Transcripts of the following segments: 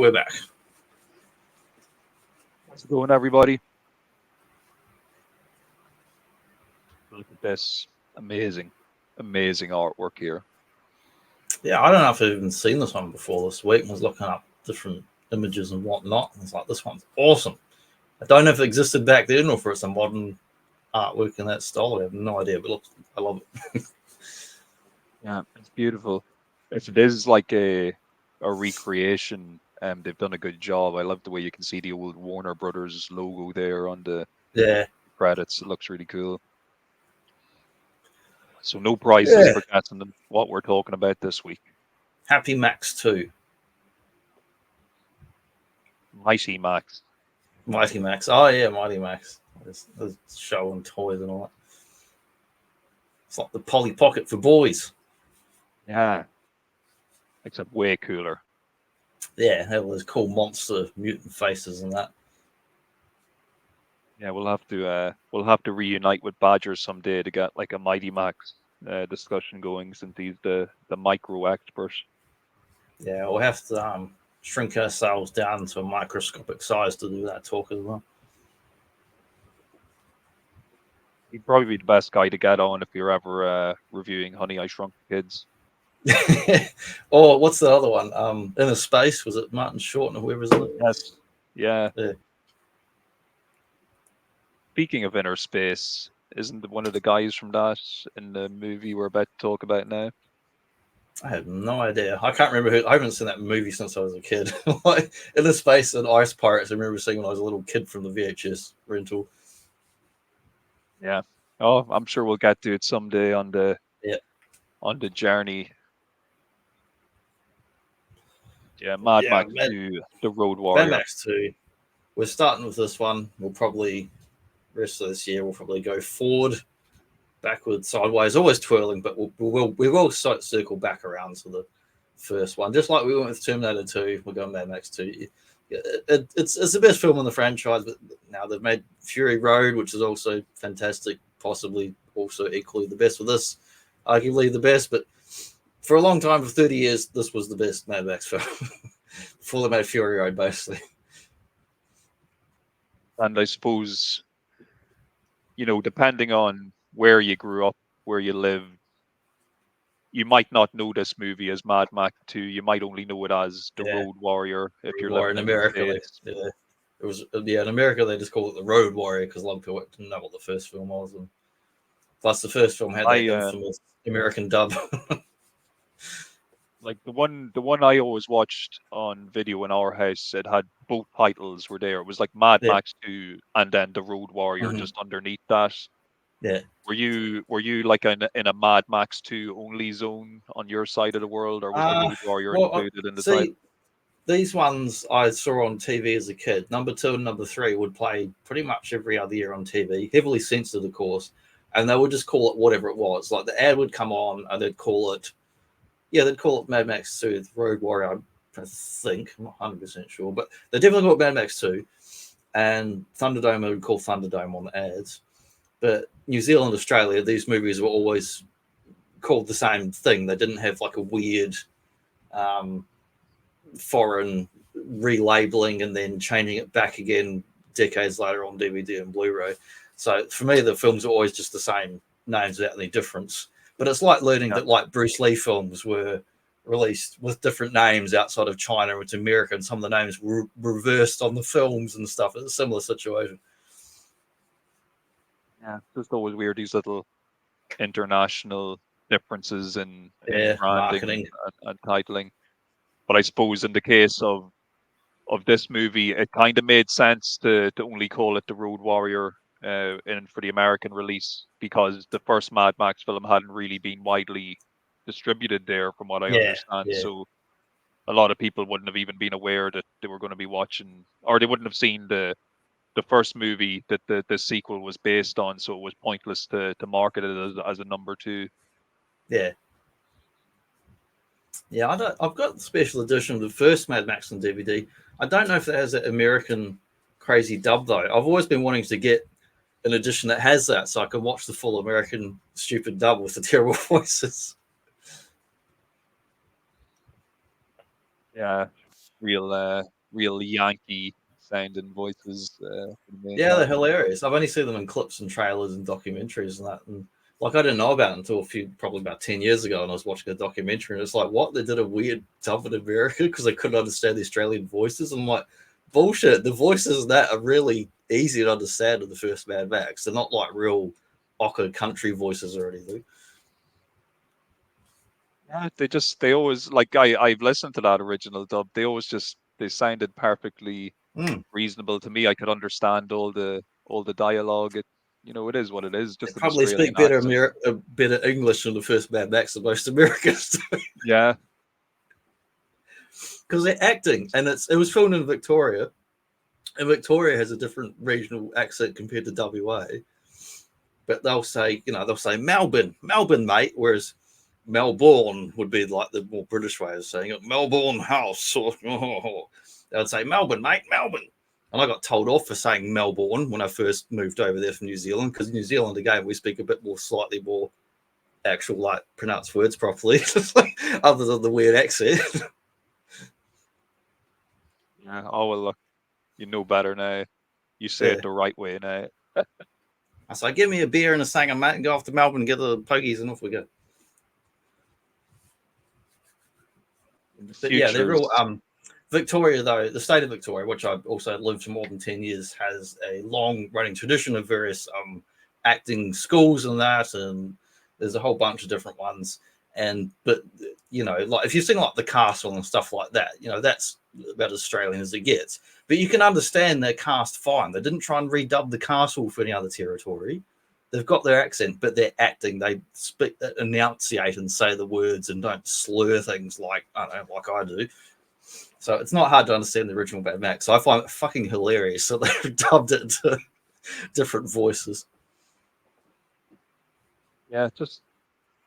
we're back. How's it going, everybody? Look at this amazing artwork here. Yeah, I don't know if I've even seen this one before this week. I was looking up different images and whatnot, and it's like, this one's awesome. I don't know if it existed back then or if it's a modern artwork in that style. I have no idea, but look, I love it. Yeah, it's beautiful. If it is like a recreation, they've done a good job. I love the way you can see the old Warner Brothers logo there on the credits. It looks really cool. So no prizes for guessing what we're talking about this week. Happy Max 2. Mighty Max. Mighty Max. Oh, yeah, Mighty Max. There's show and toys and all that. It's like the Polly Pocket for boys. Yeah. Except way cooler. Yeah, have those cool monster mutant faces and that. Yeah, we'll have to reunite with Badger someday to get like a Mighty Max discussion going, since he's the micro expert. Yeah, we'll have to shrink ourselves down to a microscopic size to do that talk as well. He'd probably be the best guy to get on if you're ever reviewing Honey, I Shrunk the Kids. Or what's the other one? Inner Space, was it Martin Short or whoever's in it? Yes. Yeah. Speaking of Inner Space, isn't one of the guys from that in the movie we're about to talk about now? I have no idea. I can't remember who. I haven't seen that movie since I was a kid. Like Inner Space and Ice Pirates, I remember seeing when I was a little kid from the VHS rental. Yeah. Oh, I'm sure we'll get to it someday on the journey. Yeah, Mad Max 2, The Road Warrior. Mad Max 2. We're starting with this one. We'll probably, rest of this year, we'll probably go forward, backwards, sideways, always twirling, but we will circle back around to the first one. Just like we went with Terminator 2, we're going Mad Max 2. It's the best film in the franchise, but now they've made Fury Road, which is also fantastic, possibly also equally the best for this, arguably the best, but for a long time, for 30 years, this was the best Mad Max film. Before they made Fury Road, basically. And I suppose, depending on where you grew up, where you live, you might not know this movie as Mad Max 2. You might only know it as The Road Warrior if you're living in America. It was in America they just call it The Road Warrior because a lot of people didn't know what the first film was, and plus the first film had that infamous American dub. Like the one I always watched on video in our house, it had both titles were there. It was like Mad Max 2 and then The Road Warrior just underneath that. Yeah. Were you like in a Mad Max 2 only zone on your side of the world, or was The Road Warrior included in the title? These ones I saw on TV as a kid. Number 2 and number 3 would play pretty much every other year on TV, heavily censored, of course, and they would just call it whatever it was. Like the ad would come on and they'd call it Mad Max 2, The Road Warrior, I think. I'm not 100% sure, but they definitely called it Mad Max 2, and Thunderdome would call Thunderdome on the ads. But New Zealand, Australia, these movies were always called the same thing. They didn't have like a weird foreign relabeling and then changing it back again decades later on DVD and Blu-ray. So for me, the films are always just the same names without any difference. But it's like learning that like Bruce Lee films were released with different names outside of China and to America, and some of the names were reversed on the films and stuff. It's a similar situation. Yeah, just always weird, these little international differences in branding marketing and titling. But I suppose in the case of this movie, it kind of made sense to only call it The Road Warrior for the American release, because the first Mad Max film hadn't really been widely distributed there, from what I understand. Yeah. So a lot of people wouldn't have even been aware that they were going to be watching, or they wouldn't have seen the first movie that the sequel was based on. So it was pointless to market it as a number 2. Yeah. Yeah, I've got the special edition of the first Mad Max on DVD. I don't know if it has that American crazy dub though. I've always been wanting to get an edition that has that, so I can watch the full American stupid dub with the terrible voices. Yeah, real Yankee sounding voices for the main Yeah, they're character. hilarious. I've only seen them in clips and trailers and documentaries and that. And like, I didn't know about it until probably about 10 years ago. And I was watching a documentary and it's like, what? They did a weird dub in America because they couldn't understand the Australian voices. I'm like, bullshit. The voices in that are really easy to understand in the first Mad Max. They're not like real Ocker country voices or anything. Yeah, they always like I've listened to that original dub. They sounded perfectly Mm. reasonable to me. I could understand all the dialogue. It is what it is, They just an probably Australian speak better, accent. better English than the first Mad Max than most Americans do. Yeah, Because they're acting, and it was filmed in Victoria, and Victoria has a different regional accent compared to WA. But they'll say Melbourne, Melbourne, mate, whereas Melbourne would be like the more British way of saying it. Melbourne house, or they would say Melbourne, mate, Melbourne. And I got told off for saying Melbourne when I first moved over there from New Zealand, because New Zealand again we speak a bit more, slightly more actual like pronounce words properly, other than the weird accent. yeah. Oh well, look, you know better now. You say Yeah. it the right way now. I say, give me a beer and a sanger, mate, and go off to Melbourne and get the pokies, and off we go. In the But yeah, they're futures, real. Victoria, though, the state of Victoria, which I've also lived for more than 10 years, has a long running tradition of various acting schools and that. And there's a whole bunch of different ones. But, like if you've seen like The Castle and stuff like that, that's about as Australian as it gets. But you can understand their cast fine. They didn't try and redub The Castle for any other territory. They've got their accent, but they're acting. They speak, enunciate, and say the words, and don't slur things like I do. So it's not hard to understand the original Mad Max. So I find it fucking hilarious that they've dubbed it into different voices. yeah, just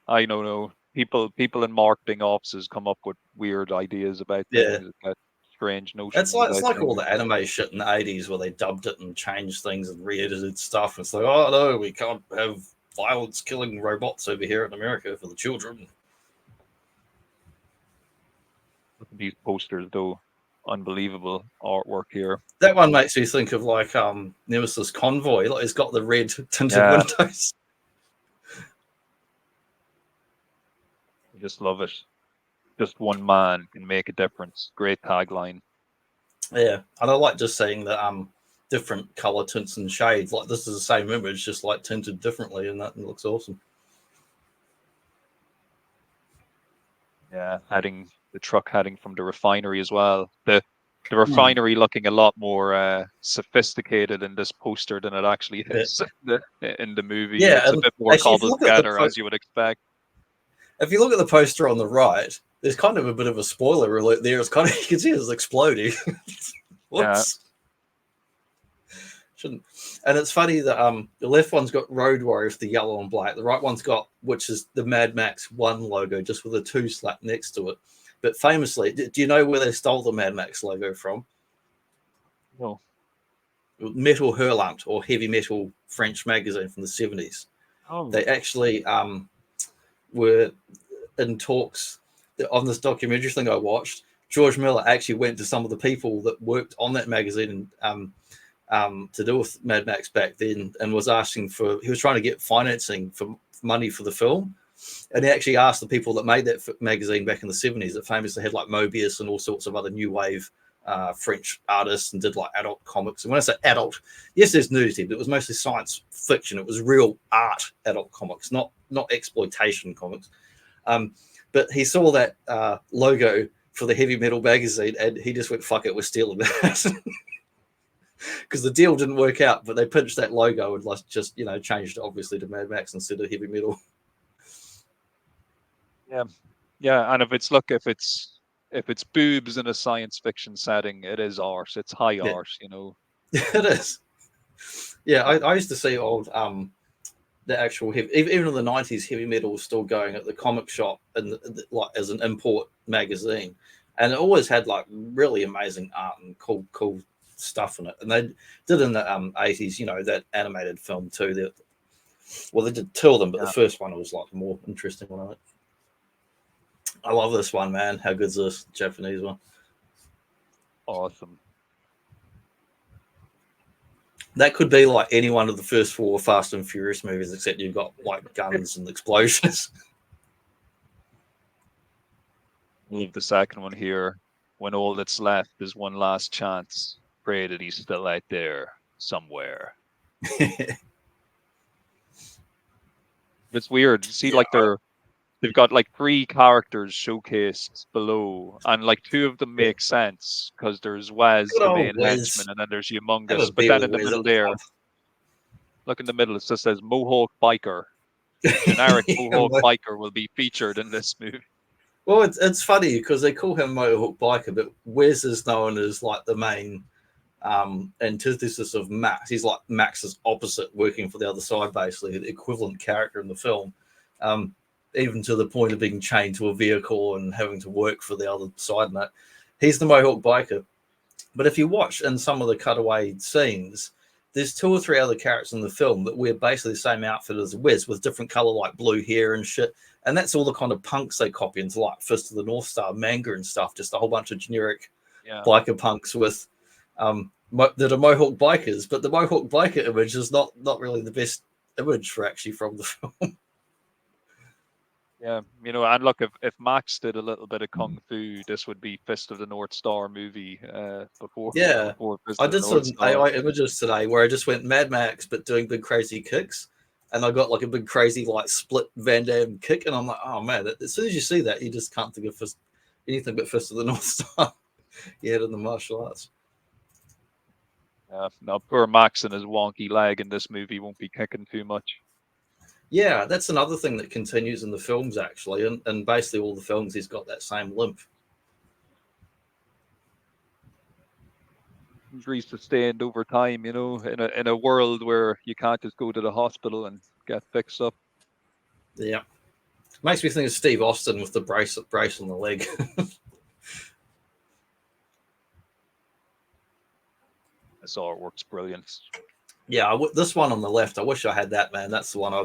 I don't know. People in marketing offices come up with weird ideas about Yeah, things, got strange it's notions like about all things. the anime shit in the 80s where they dubbed it and changed things and re-edited stuff. It's like, oh no, we can't have violence killing robots over here in America for the children. Look at these posters, though. Unbelievable artwork here. That one makes me think of like Nemesis Convoy. Like it's got the red tinted Yeah, windows. I just love it. Just one man can make a difference. Great tagline. Yeah, and I like just seeing the different color tints and shades. Like this is the same image, just like tinted differently, and that looks awesome. Yeah, heading the truck heading from the refinery as well. The Hmm. refinery looking a lot more sophisticated in this poster than it actually Yeah. is in the movie. Yeah, It's a and bit more actually, cobbled together as you would expect. if you look at the poster on the right, there's kind of a bit of a spoiler alert there. It's kind of you can see it's exploding. Yeah, Whoops. Shouldn't. And it's funny that the left one's got Road Warrior with the yellow and black. The right one's got, which is the Mad Max 1 logo, just with a 2 slap next to it. But famously, do you know where they stole the Mad Max logo from? no. Metal Hurlant, or heavy metal French magazine from the 70s. Oh, They actually were in talks on this documentary thing I watched. George Miller actually went to some of the people that worked on that magazine to do with Mad Max back then, and was asking for. He was trying to get financing for money for the film, and he actually asked the people that made that magazine back in the 70s that famously had like Mobius and all sorts of other new wave French artists, and did like adult comics. And when I say adult, yes, there's nudity, but it was mostly science fiction. It was real art adult comics, not exploitation comics. But he saw that logo for the heavy metal magazine, and he just went, "Fuck it, we're stealing that." Because the deal didn't work out, but they pinched that logo and like just changed it obviously to Mad Max instead of heavy metal. yeah, yeah. And if it's boobs in a science fiction setting, it is art. It's high Yeah, art, you know. it is. Yeah, I used to see old the actual heavy, even in the 90s, heavy metal was still going at the comic shop and like as an import magazine, and it always had like really amazing art and cool stuff in it. And they did in the 80s, that animated film too. They did two of them, but the Yeah, first one was like the more interesting one. I love this one, man. How good's this Japanese one? Awesome. That could be like any one of the first 4 Fast and Furious movies, except you've got like guns and explosions. I love the second one here. When all that's left is one last chance, pray that he's still out there somewhere. It's weird. You see, Yeah, like they've got like 3 characters showcased below, and like 2 of them make sense because there's Waz, good the old main Wes. henchman, and then there's Have a Humongous. But beer then with in the Wes middle at the there, look in the middle, it just says Mohawk Biker. A generic Mohawk pub. biker will be featured in this movie. Well, it's funny because they call him Mohawk Biker, but Wes is known as like the main antithesis of Max. He's like Max's opposite, working for the other side, basically, the equivalent character in the film, even to the point of being chained to a vehicle and having to work for the other side. And he's the Mohawk Biker. But if you watch in some of the cutaway scenes, there's 2 or 3 other characters in the film that wear basically the same outfit as Wes with different color, like blue hair and shit. And that's all the kind of punks they copy into, like Fist of the North Star manga and stuff. Just a whole bunch of generic biker punks with that are Mohawk bikers. But the Mohawk biker image is not really the best image for actually from the film. Yeah, and look, if Max did a little bit of kung fu, this would be Fist of the North Star movie before Yeah, Fist I of the did North some Star. AI images today where I just went Mad Max, but doing big crazy kicks, and I got like a big crazy like split Van Damme kick, and I'm like, oh man! As soon as you see that, you just can't think of anything but Fist of the North Star. Yeah, in the martial arts. Yeah, now poor Max and his wonky leg in this movie won't be kicking too much. Yeah, that's another thing that continues in the films actually, and basically all the films he's got that same limp. Injuries sustained over time, in a world where you can't just go to the hospital and get fixed up. Yeah, makes me think of Steve Austin with the brace on the leg. This artwork's brilliant. Yeah, this one on the left, I wish I had that, man. That's the one I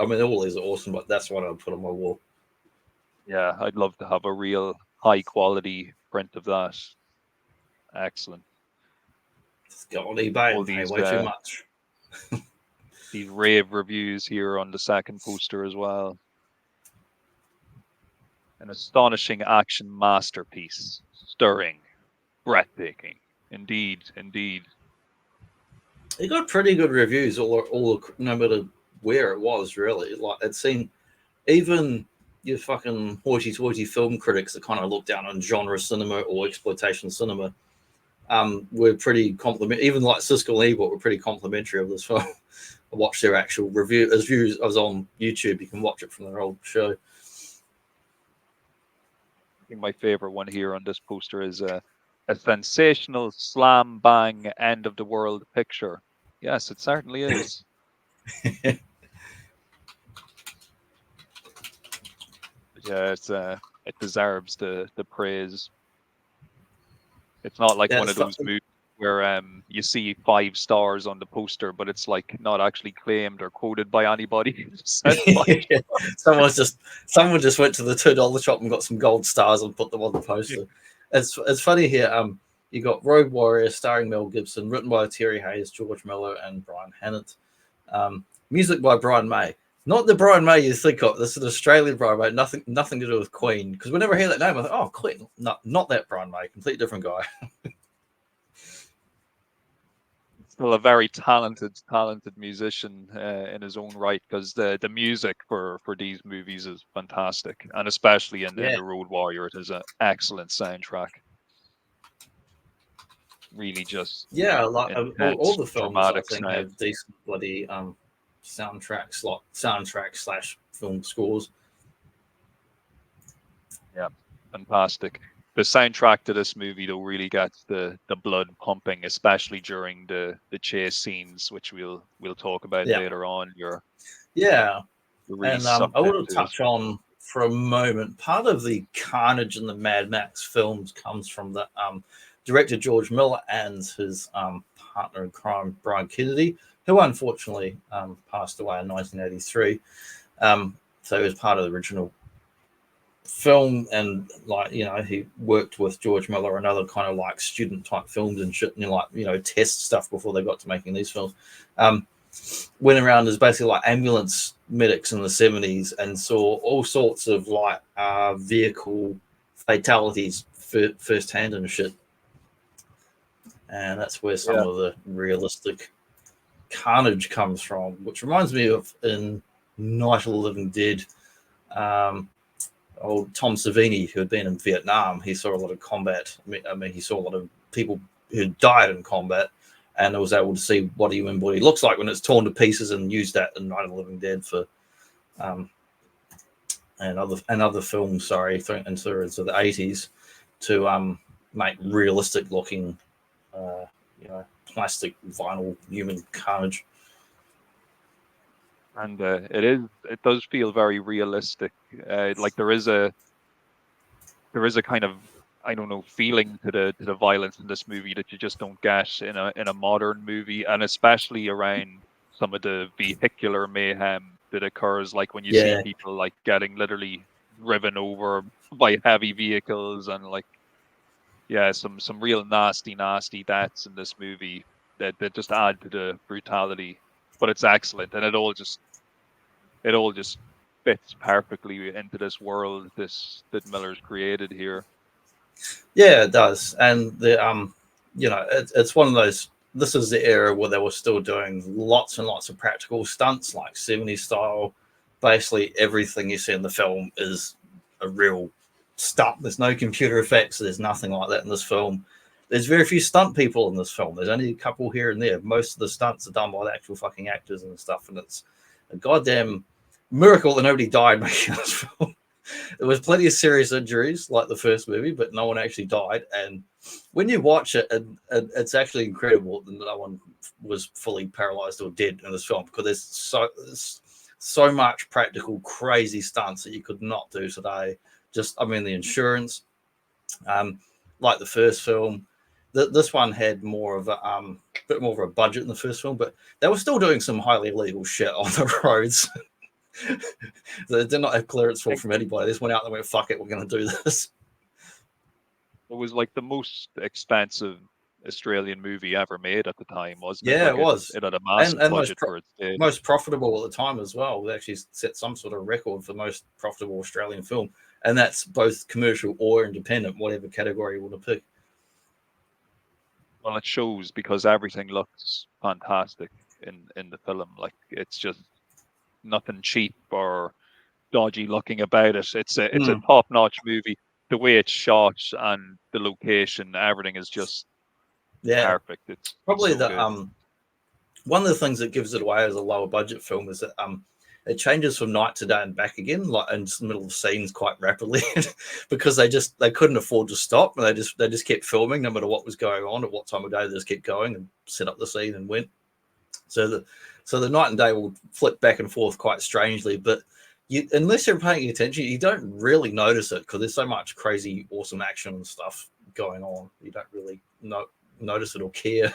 mean, all these are awesome, but that's one I'd put on my wall. Yeah, I'd love to have a real high quality print of that. Excellent. Let's go on eBay All and pay these way too much. these rave reviews here on the second poster as well. An astonishing action masterpiece. Stirring. Breathtaking. Indeed, indeed. It got pretty good reviews, all no matter where it was, really. Like it seemed, even your fucking hoity-toity film critics that kind of look down on genre cinema or exploitation cinema, were pretty complimentary. Even like Siskel and Ebert were pretty complimentary of this film. I watched their actual review. As views, I was on YouTube. You can watch it from their old show. I think my favorite one here on this poster is a sensational slam bang end of the world picture. Yes, it certainly is. Yeah, it deserves the praise. It's not like one of those movies where you see 5 stars on the poster, but it's like not actually claimed or quoted by anybody. Someone just went to the $2 shop and got some gold stars and put them on the poster. It's funny here. You got Road Warrior starring Mel Gibson, written by Terry Hayes, George Miller, and Brian Hannett. Music by Brian May. Not the Brian May you think of. This is an Australian Brian May. Nothing to do with Queen. Because whenever I hear that name, I think, oh, Queen. No, not that Brian May. Completely different guy. Still a very talented musician in his own right, because the music for these movies is fantastic, and especially in the Road Warrior, it is an excellent soundtrack. Really, just like all the films I think sound. have decent bloody soundtrack/film scores. Yeah, fantastic. The soundtrack to this movie though really gets the blood pumping, especially during the chase scenes, which we'll talk about later on. And I want to touch on for a moment. Part of the carnage in the Mad Max films comes from the director George Miller and his partner in crime Brian Kennedy, who unfortunately passed away in 1983. So he was part of the original film, and like, you know, he worked with George Miller and other kind of like student type films and shit, and like, you know, test stuff before they got to making these films. Went around as basically like ambulance medics in the 70s and saw all sorts of like vehicle fatalities firsthand and shit. And that's where some of the realistic carnage comes from, which reminds me of in Night of the Living Dead. Old Tom Savini, who had been in Vietnam, he saw a lot of combat. I mean, he saw a lot of people who died in combat, and was able to see what a human body looks like when it's torn to pieces, and used that in Night of the Living Dead for and other films. Sorry, into the 80s to make realistic looking, you know, plastic vinyl human carnage. And it does feel very realistic. Like there is a kind of, I don't know, feeling to the violence in this movie that you just don't get in a modern movie, and especially around some of the vehicular mayhem that occurs, like when you see people like getting literally driven over by heavy vehicles, and like some real nasty deaths in this movie that just add to the brutality. But it's excellent, and it all just fits perfectly into this world that Miller's created here. Yeah, it does. And the you know, it's one of those. This is the era where they were still doing lots and lots of practical stunts, like 70s style. Basically, everything you see in the film is a real stunt. There's no computer effects. There's nothing like that in this film. There's very few stunt people in this film. There's only a couple here and there. Most of the stunts are done by the actual fucking actors and stuff, and it's a goddamn miracle that nobody died making this film. There was plenty of serious injuries like the first movie, but no one actually died. And when you watch it, and it's actually incredible that no one was fully paralyzed or dead in this film, because there's so much practical crazy stunts that you could not do today. Just, I mean, the insurance, like the first film. This one had more of a bit more of a budget in the first film, but they were still doing some highly illegal shit on the roads. They did not have clearance from anybody. They just went out and went, fuck it, we're going to do this. It was like the most expensive Australian movie ever made at the time, wasn't it? Yeah, like it was. It had a massive budget for its day. Most profitable at the time as well. They actually set some sort of record for most profitable Australian film. And that's both commercial or independent, whatever category you want to pick. Well, it shows, because everything looks fantastic in the film. Like, it's just nothing cheap or dodgy looking about it. It's a top-notch movie. The way it's shot and the location, everything is just perfect. It's probably so good. One of the things that gives it away as a lower budget film is that it changes from night to day and back again, like in the middle of scenes quite rapidly, because they couldn't afford to stop, and they just kept filming no matter what was going on at what time of day. They just kept going and set up the scene and went. So the night and day will flip back and forth quite strangely, but unless you're paying attention, you don't really notice it, because there's so much crazy, awesome action and stuff going on. You don't really notice it or care.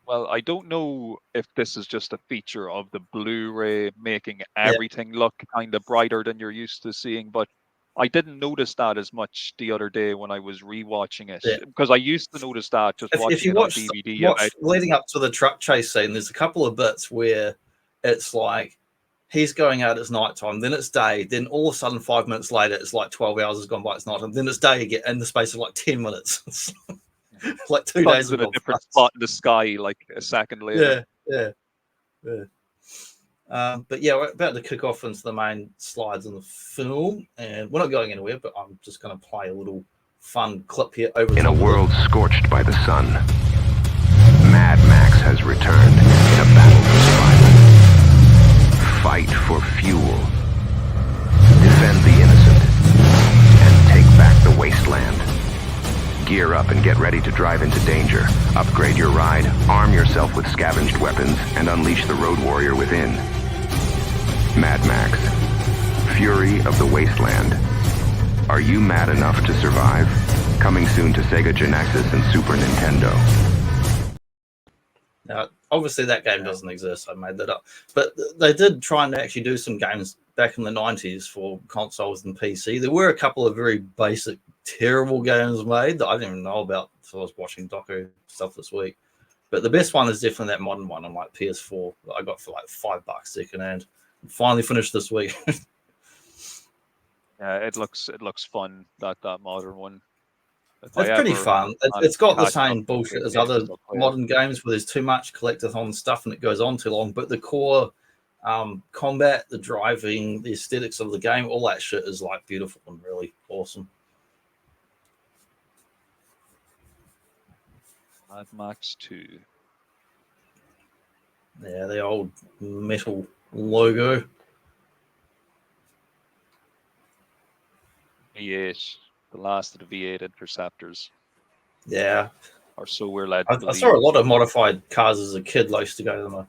Well, I don't know if this is just a feature of the Blu-ray making everything look kind of brighter than you're used to seeing, but I didn't notice that as much the other day when I was rewatching it, because I used to notice that just watching it on DVD. Leading up to the truck chase scene, there's a couple of bits where it's like he's going out, it's nighttime, then it's day, then all of a sudden 5 minutes later, it's like 12 hours has gone by, it's nighttime, then it's day again in the space of like 10 minutes. Like 2 days in a different spot in the sky, like a second later. Yeah. But yeah, we're about to kick off into the main slides in the film, and we're not going anywhere, but I'm just going to play a little fun clip here. In a world scorched by the sun, Mad Max has returned in a battle for survival. Fight for fuel, defend the innocent, and take back the wasteland. Gear up and get ready to drive into danger. Upgrade your ride, arm yourself with scavenged weapons, and unleash the road warrior within. Mad Max, Fury of the Wasteland. Are you mad enough to survive? Coming soon to Sega Genesis and Super Nintendo. Now, obviously that game doesn't exist. I made that up. But they did try and actually do some games back in the 90s for consoles and PC. There were a couple of very basic, terrible games made that I didn't even know about until I was watching doco stuff this week. But the best one is definitely that modern one on like PS4 that I got for like $5 secondhand. Finally finished this week. Yeah, it looks fun, that modern one. It's pretty fun. It's got the same bullshit as other modern games where there's too much collectathon stuff and it goes on too long. But the core combat, the driving, the aesthetics of the game, all that shit is like beautiful and really awesome. Mad Max 2. Yeah, the old metal logo. V8, the last of the V8 interceptors. Yeah. Or so we're led to believe. I saw a lot of modified cars as a kid. I used to go to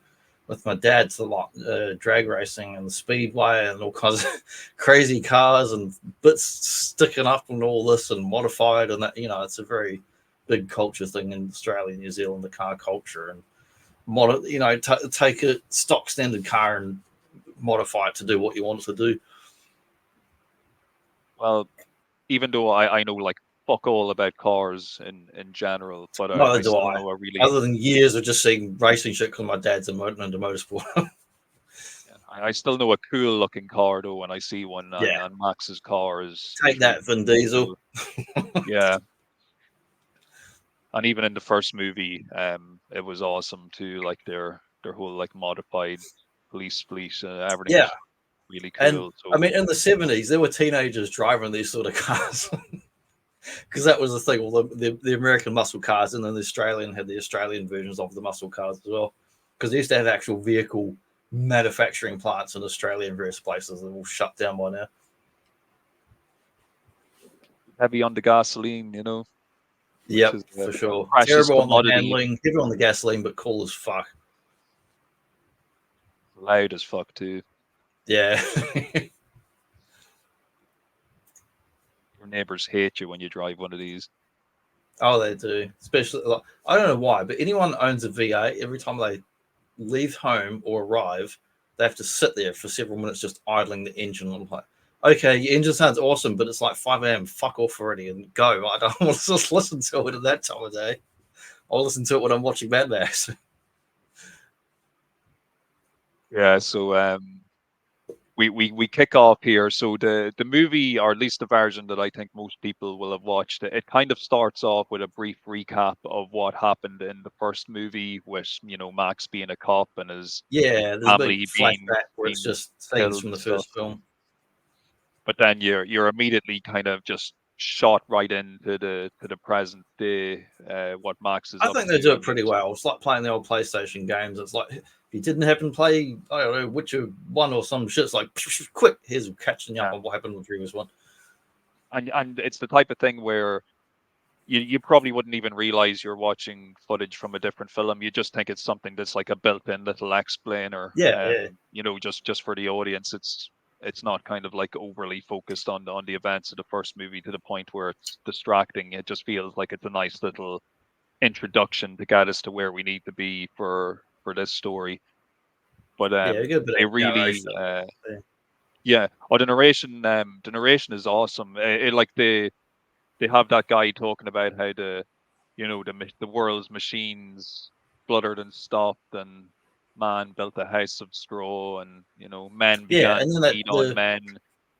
with my dad to lot drag racing and the speedway and all kinds of crazy cars and bits sticking up and all this and modified and that, you know, it's a very big culture thing in Australia and New Zealand, the car culture, and take a stock standard car and modify it to do what you want it to do. Well, even though I know like fuck all about cars in general, but I still know really, other than years of just seeing racing shit because my dad's into motorsport. I still know a cool looking car though when I see one. And Max's car is that Vin Diesel. Cool. Yeah. And even in the first movie, it was awesome too. Like their whole like modified police fleet, everything. Yeah. Was really cool. And I mean, in the 70s, there were teenagers driving these sort of cars because that was the thing. Well, the American muscle cars, and then the Australian had the Australian versions of the muscle cars as well, because they used to have actual vehicle manufacturing plants in Australia and various places. They're all shut down by now. Heavy on the gasoline, you know. Yep, for sure. Terrible on the handling, heavy on the gasoline, but cool as fuck. Loud as fuck too. Yeah. Your neighbors hate you when you drive one of these. Oh, they do. Especially, like, I don't know why, but anyone that owns a V8, every time they leave home or arrive, they have to sit there for several minutes just idling the engine. I'm like, okay, your engine sounds awesome, but it's like 5 a.m. Fuck off already and go. I don't want to just listen to it at that time of day. I'll listen to it when I'm watching Mad Max. Yeah, so we kick off here. So the movie, or at least the version that I think most people will have watched, it kind of starts off with a brief recap of what happened in the first movie, with Max being a cop and his family being where it's just scenes from the first film. But then you're immediately kind of just shot right into the present day. What Max is. I think they do it pretty well. It's like playing the old PlayStation games. It's like, if you didn't happen to play, I don't know, Witcher 1 or some shit, it's like, quick, here's catching up on what happened in the previous one. And it's the type of thing where you probably wouldn't even realize you're watching footage from a different film. You just think it's something that's like a built-in little explainer. Just for the audience. It's not kind of like overly focused on the events of the first movie to the point where it's distracting. It just feels like it's a nice little introduction to get us to where we need to be for this story. But they really, the narration is awesome. They have that guy talking about how the world's machines fluttered and stopped, and man built a house of straw, and men began to feed on men.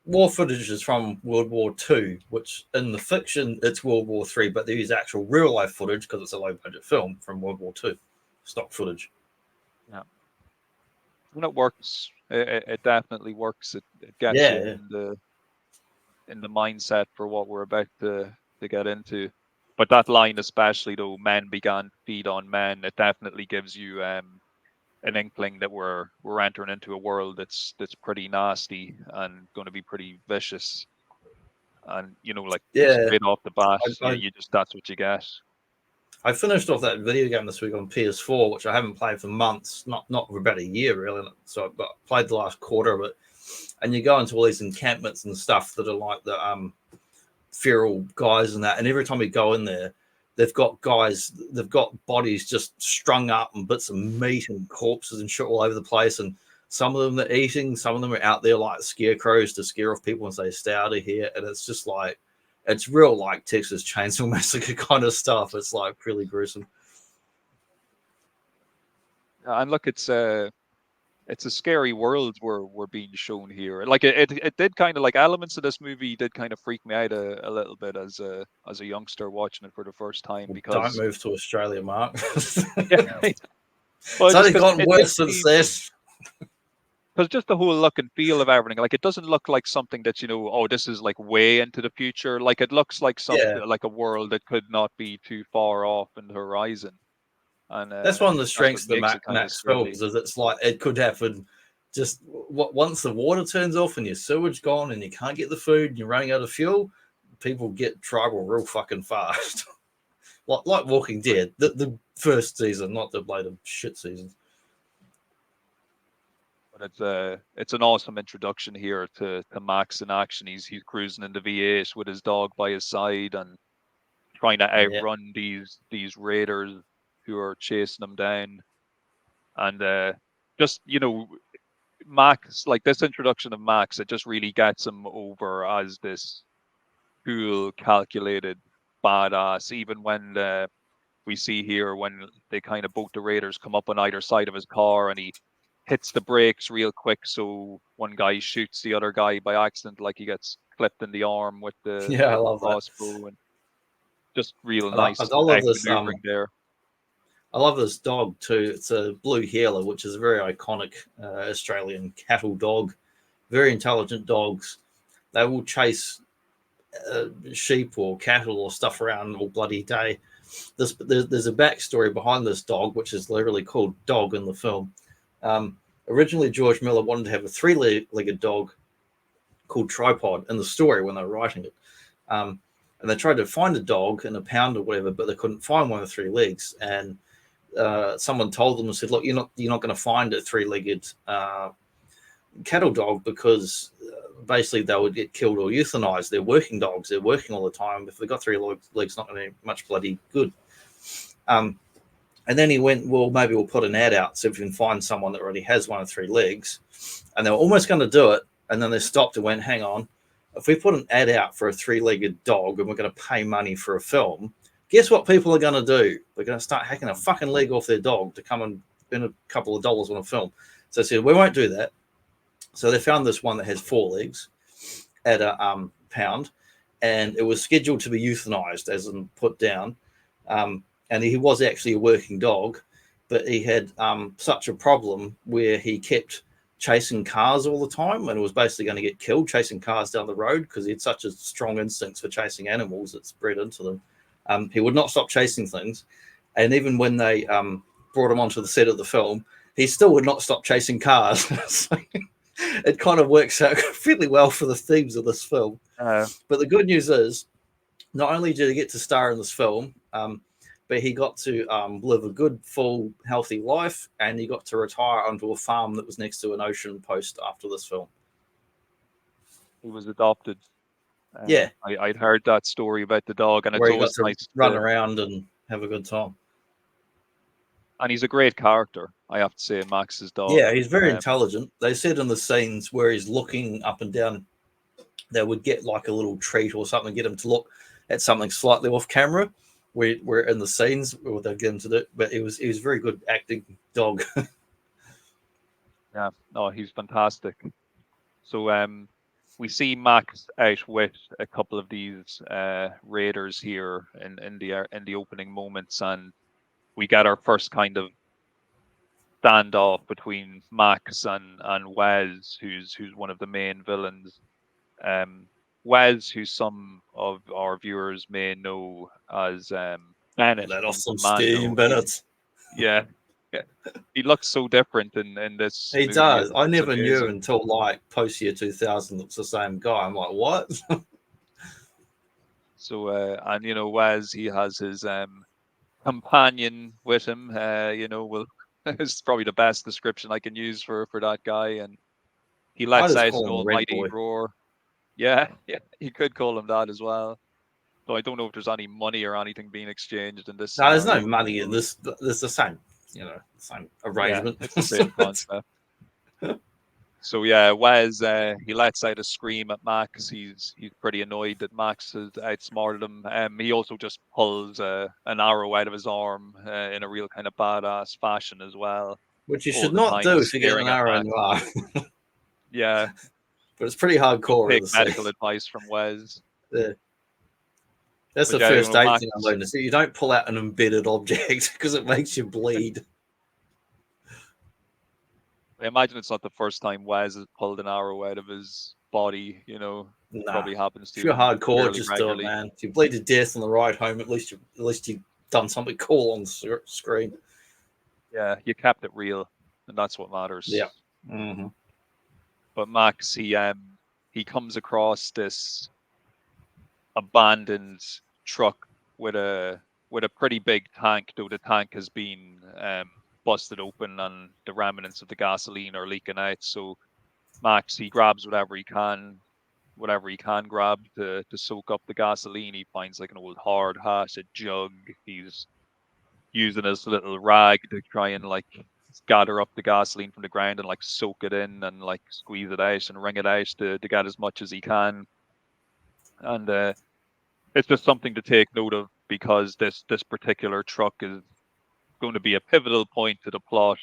War footage is from World War II, which in the fiction it's World War III, but they use actual real life footage because it's a low budget film from World War II, stock footage. Yeah, and it works. It definitely works. It gets you in the mindset for what we're about to get into. But that line especially, though, men began to feed on men, it definitely gives you an inkling that we're entering into a world that's pretty nasty and going to be pretty vicious. And straight off the bat, that's what you get. I finished off that video game this week on PS4, which I haven't played for months, not for about a year really. So I played the last quarter of it, and you go into all these encampments and stuff that are like the feral guys and that, and every time you go in there, they've got bodies just strung up and bits of meat and corpses and shit all over the place, and Some of them they're eating, some of them are out there like scarecrows to scare off people and say, stay out of here. And it's just like, it's real like Texas Chainsaw Massacre kind of stuff. It's like really gruesome. And look, it's a scary world we're being shown here. Like it did kind of, like, elements of this movie did kind of freak me out a little bit as a youngster watching it for the first time, because Don't move to Australia, Mark. yeah, well, It's only gotten worse since this. Because just the whole look and feel of everything, like, it doesn't look like something that, oh, this is like way into the future. Like, it looks like something like a world that could not be too far off in the horizon. And that's one of the strengths of the Max films, is it's like it could happen just once the water turns off and your sewage gone and you can't get the food and you're running out of fuel, people get tribal real fucking fast. like Walking Dead, the first season, not the later shit seasons. But it's an awesome introduction here to Max in action. He's cruising in the V8 with his dog by his side and trying to outrun these raiders who are chasing him down. And just, Max, like, this introduction of Max, it just really gets him over as this cool, calculated badass. Even when we see here when they kind of, both the raiders come up on either side of his car and he hits the brakes real quick, so one guy shoots the other guy by accident, like he gets clipped in the arm with the I love crossbow. And just real nice. I love this there. I love this dog too. It's a blue heeler, which is a very iconic Australian cattle dog. Very intelligent dogs. They will chase sheep or cattle or stuff around all bloody day. There's a backstory behind this dog, which is literally called Dog in the film. Originally, George Miller wanted to have a 3-legged dog called Tripod in the story when they were writing it. And they tried to find a dog in a pound or whatever, but they couldn't find one with 3 legs. And someone told them and said, look, you're not going to find a 3-legged cattle dog, because basically they would get killed or euthanized. They're working dogs. They're working all the time. If they've got 3 legs, not going to be much bloody good. And then he went, well, maybe we'll put an ad out so if we can find someone that already has 1 of 3 legs. And they were almost going to do it. And then they stopped and went, hang on, if we put an ad out for a 3-legged dog and we're going to pay money for a film, guess what people are going to do? They're going to start hacking a fucking leg off their dog to come and spend a couple of dollars on a film. So they said, we won't do that. So they found this one that has 4 legs at a pound, and it was scheduled to be euthanized, as in put down. And he was actually a working dog, but he had such a problem where he kept chasing cars all the time and was basically going to get killed chasing cars down the road, because he had such a strong instinct for chasing animals that's bred into them. He would not stop chasing things. And even when they brought him onto the set of the film, he still would not stop chasing cars. So it kind of works out fairly well for the themes of this film. But the good news is, not only did he get to star in this film, but he got to live a good, full, healthy life, and he got to retire onto a farm that was next to an ocean post after this film. He was adopted. Yeah. I'd heard that story about the dog, and where it's always nice to run around and have a good time. And he's a great character, I have to say, Max's dog. Yeah, he's very intelligent. They said in the scenes where he's looking up and down, they would get like a little treat or something, get him to look at something slightly off camera. We're in the scenes where they'll get him to do it, but he was very good acting dog. Yeah, no, he's fantastic. So we see Max out with a couple of these raiders here in the opening moments, and we get our first kind of standoff between Max and Wes, who's one of the main villains. Wes, who some of our viewers may know as Bennett. That awesome Steam Bennett. Yeah. He looks so different in this. He does. I never knew until like post year 2000 it's the same guy. I'm like, what? So and Wes, he has his companion with him. It's probably the best description I can use for that guy, and he lets out an almighty roar. Yeah, you could call him that as well. So I don't know if there's any money or anything being exchanged in this. No, there's no money in this. There's the same, same arrangement. Yeah, it's the same concept. So yeah, Wes he lets out a scream at Max. He's pretty annoyed that Max has outsmarted him. He also just pulls an arrow out of his arm in a real kind of badass fashion as well. Which you All should the not time do if you get an staring at arrow in Max. your arm. Yeah, But it's pretty don't hardcore take in the scene. medical advice from Wes. Yeah. That's But the yeah, first aid Max, thing I learned. You don't pull out an embedded object because it makes you bleed. I imagine it's not the first time Wes has pulled an arrow out of his body. Nah. Probably happens If to you're him hardcore, fairly just do it, regularly. man. If you bleed to death on the ride home, at least you've done something cool on the screen. Yeah, you kept it real, and that's what matters. Yeah. Mm-hmm. But Max, he comes across this abandoned truck with a pretty big tank, though the tank has been busted open and the remnants of the gasoline are leaking out. So Max, he grabs whatever he can grab to soak up the gasoline. He finds like an old hard hat, a jug. He's using his little rag to try and like gather up the gasoline from the ground and like soak it in and like squeeze it out and wring it out to get as much as he can. And it's just something to take note of because this particular truck is going to be a pivotal point to the plot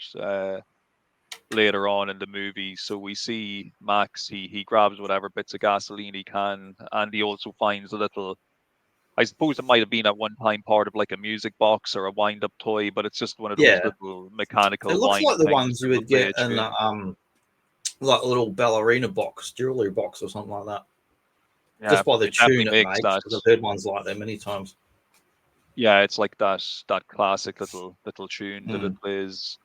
later on in the movie. So we see Max, he grabs whatever bits of gasoline he can, and he also finds a little, I suppose it might have been at one time part of like a music box or a wind-up toy, but it's just one of those little mechanical It looks wind like the things ones you to would play a get in tune. like a little ballerina box, jewelry box, or something like that. Yeah, just by the it definitely tune it makes makes. that. I've heard ones like that many times. Yeah, it's like that classic little tune that it Mm. plays.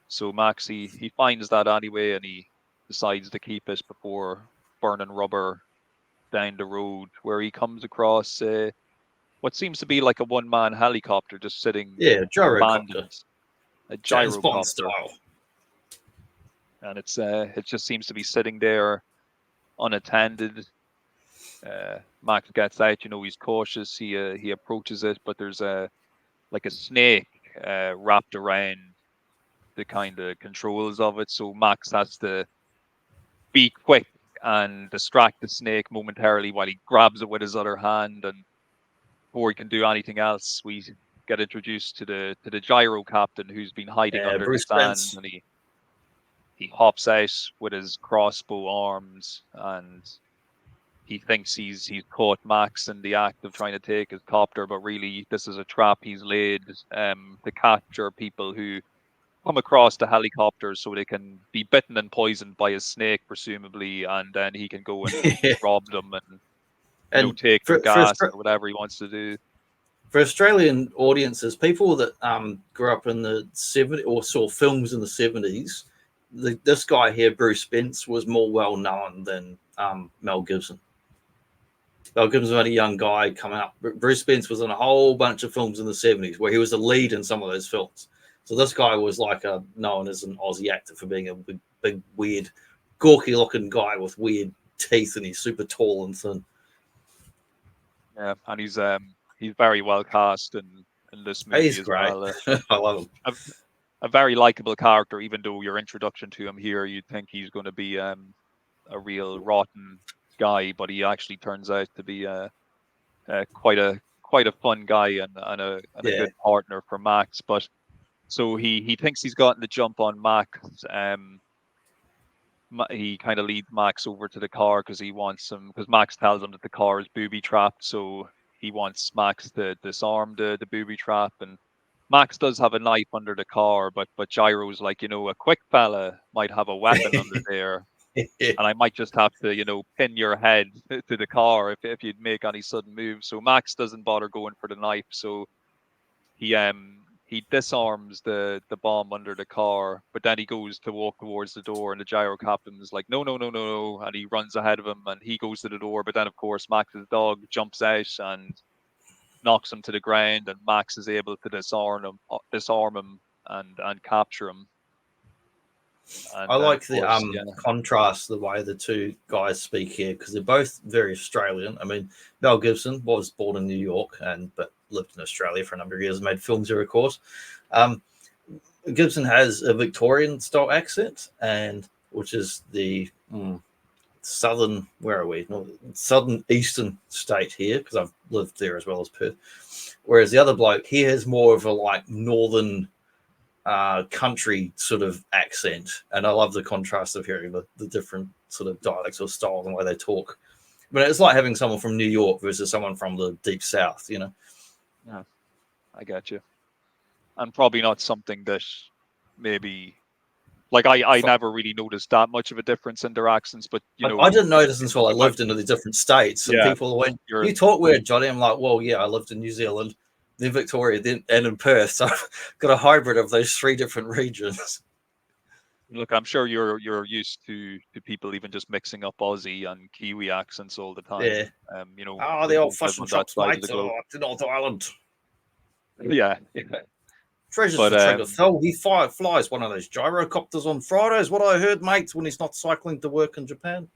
So Max, he finds that anyway, and he decides to keep it before burning rubber down the road, where he comes across what seems to be like a one-man helicopter just sitting Yeah, gyrocopter. abandoned, a James Bond gyrocopter, style. and it just seems to be sitting there unattended. Max gets out, he's cautious. He approaches it, but there's like a snake wrapped around the kind of controls of it. So Max has to be quick and distract the snake momentarily while he grabs it with his other hand. And before he can do anything else, we get introduced to the gyro captain who's been hiding under Bruce the sand, Spence. and he hops out with his crossbow arms, and he thinks he's caught Max in the act of trying to take his copter, but really this is a trap he's laid to capture people who come across the helicopters so they can be bitten and poisoned by a snake, presumably, and then he can go and rob them and take their gas or whatever he wants to do. For Australian audiences, people that grew up in the 70s or saw films in the 70s, this guy here, Bruce Spence, was more well known than Mel Gibson. Mel Gibson was a young guy coming up. Bruce Spence was in a whole bunch of films in the 70s where he was the lead in some of those films. So this guy was like known as an Aussie actor for being a big weird, gawky-looking guy with weird teeth, and he's super tall and thin. Yeah, and he's very well cast in this movie He's as great. well. I love him. A very likable character, even though your introduction to him here, you'd think he's going to be a real rotten guy, but he actually turns out to be quite a fun guy and a good partner for Max. But so he thinks he's gotten the jump on Max. He kind of leads Max over to the car because he wants him, because Max tells him that the car is booby trapped, so he wants Max to disarm the booby trap. And Max does have a knife under the car, but Gyro's like, a quick fella might have a weapon under there, and I might just have to, pin your head to the car if you'd make any sudden moves. So Max doesn't bother going for the knife, so he disarms the bomb under the car, but then he goes to walk towards the door, and the gyro captain is like, no, and he runs ahead of him, and he goes to the door, but then of course Max's dog jumps out and knocks him to the ground, and Max is able to disarm him and capture him. And I like the contrast, the way the two guys speak here, because they're both very Australian. I mean, Mel Gibson was born in New York but lived in Australia for a number of years, made films here, of course. Gibson has a Victorian style accent, and which is the southern, where are we? Southern eastern state here, because I've lived there as well as Perth. Whereas the other bloke, he has more of a like northern country sort of accent, and I love the contrast of hearing the different sort of dialects or styles and the way they talk. But it's like having someone from New York versus someone from the deep south, you know. Yeah, I get you. And probably not something that maybe like I never really noticed that much of a difference in their accents, but you know, I didn't notice until I lived in the different states, and people went, "You talk weird, Johnny." I'm like, "Well, yeah, I lived in New Zealand, then Victoria, then and in Perth, so I've got a hybrid of those 3 different regions." Look, I'm sure you're used to people even just mixing up Aussie and Kiwi accents all the time. Yeah. You know, the old fish and chops, mate. To North Island. Yeah. Treasures for Trigger Phil. He flies one of those gyrocopters on Fridays. What I heard, mate, when he's not cycling to work in Japan.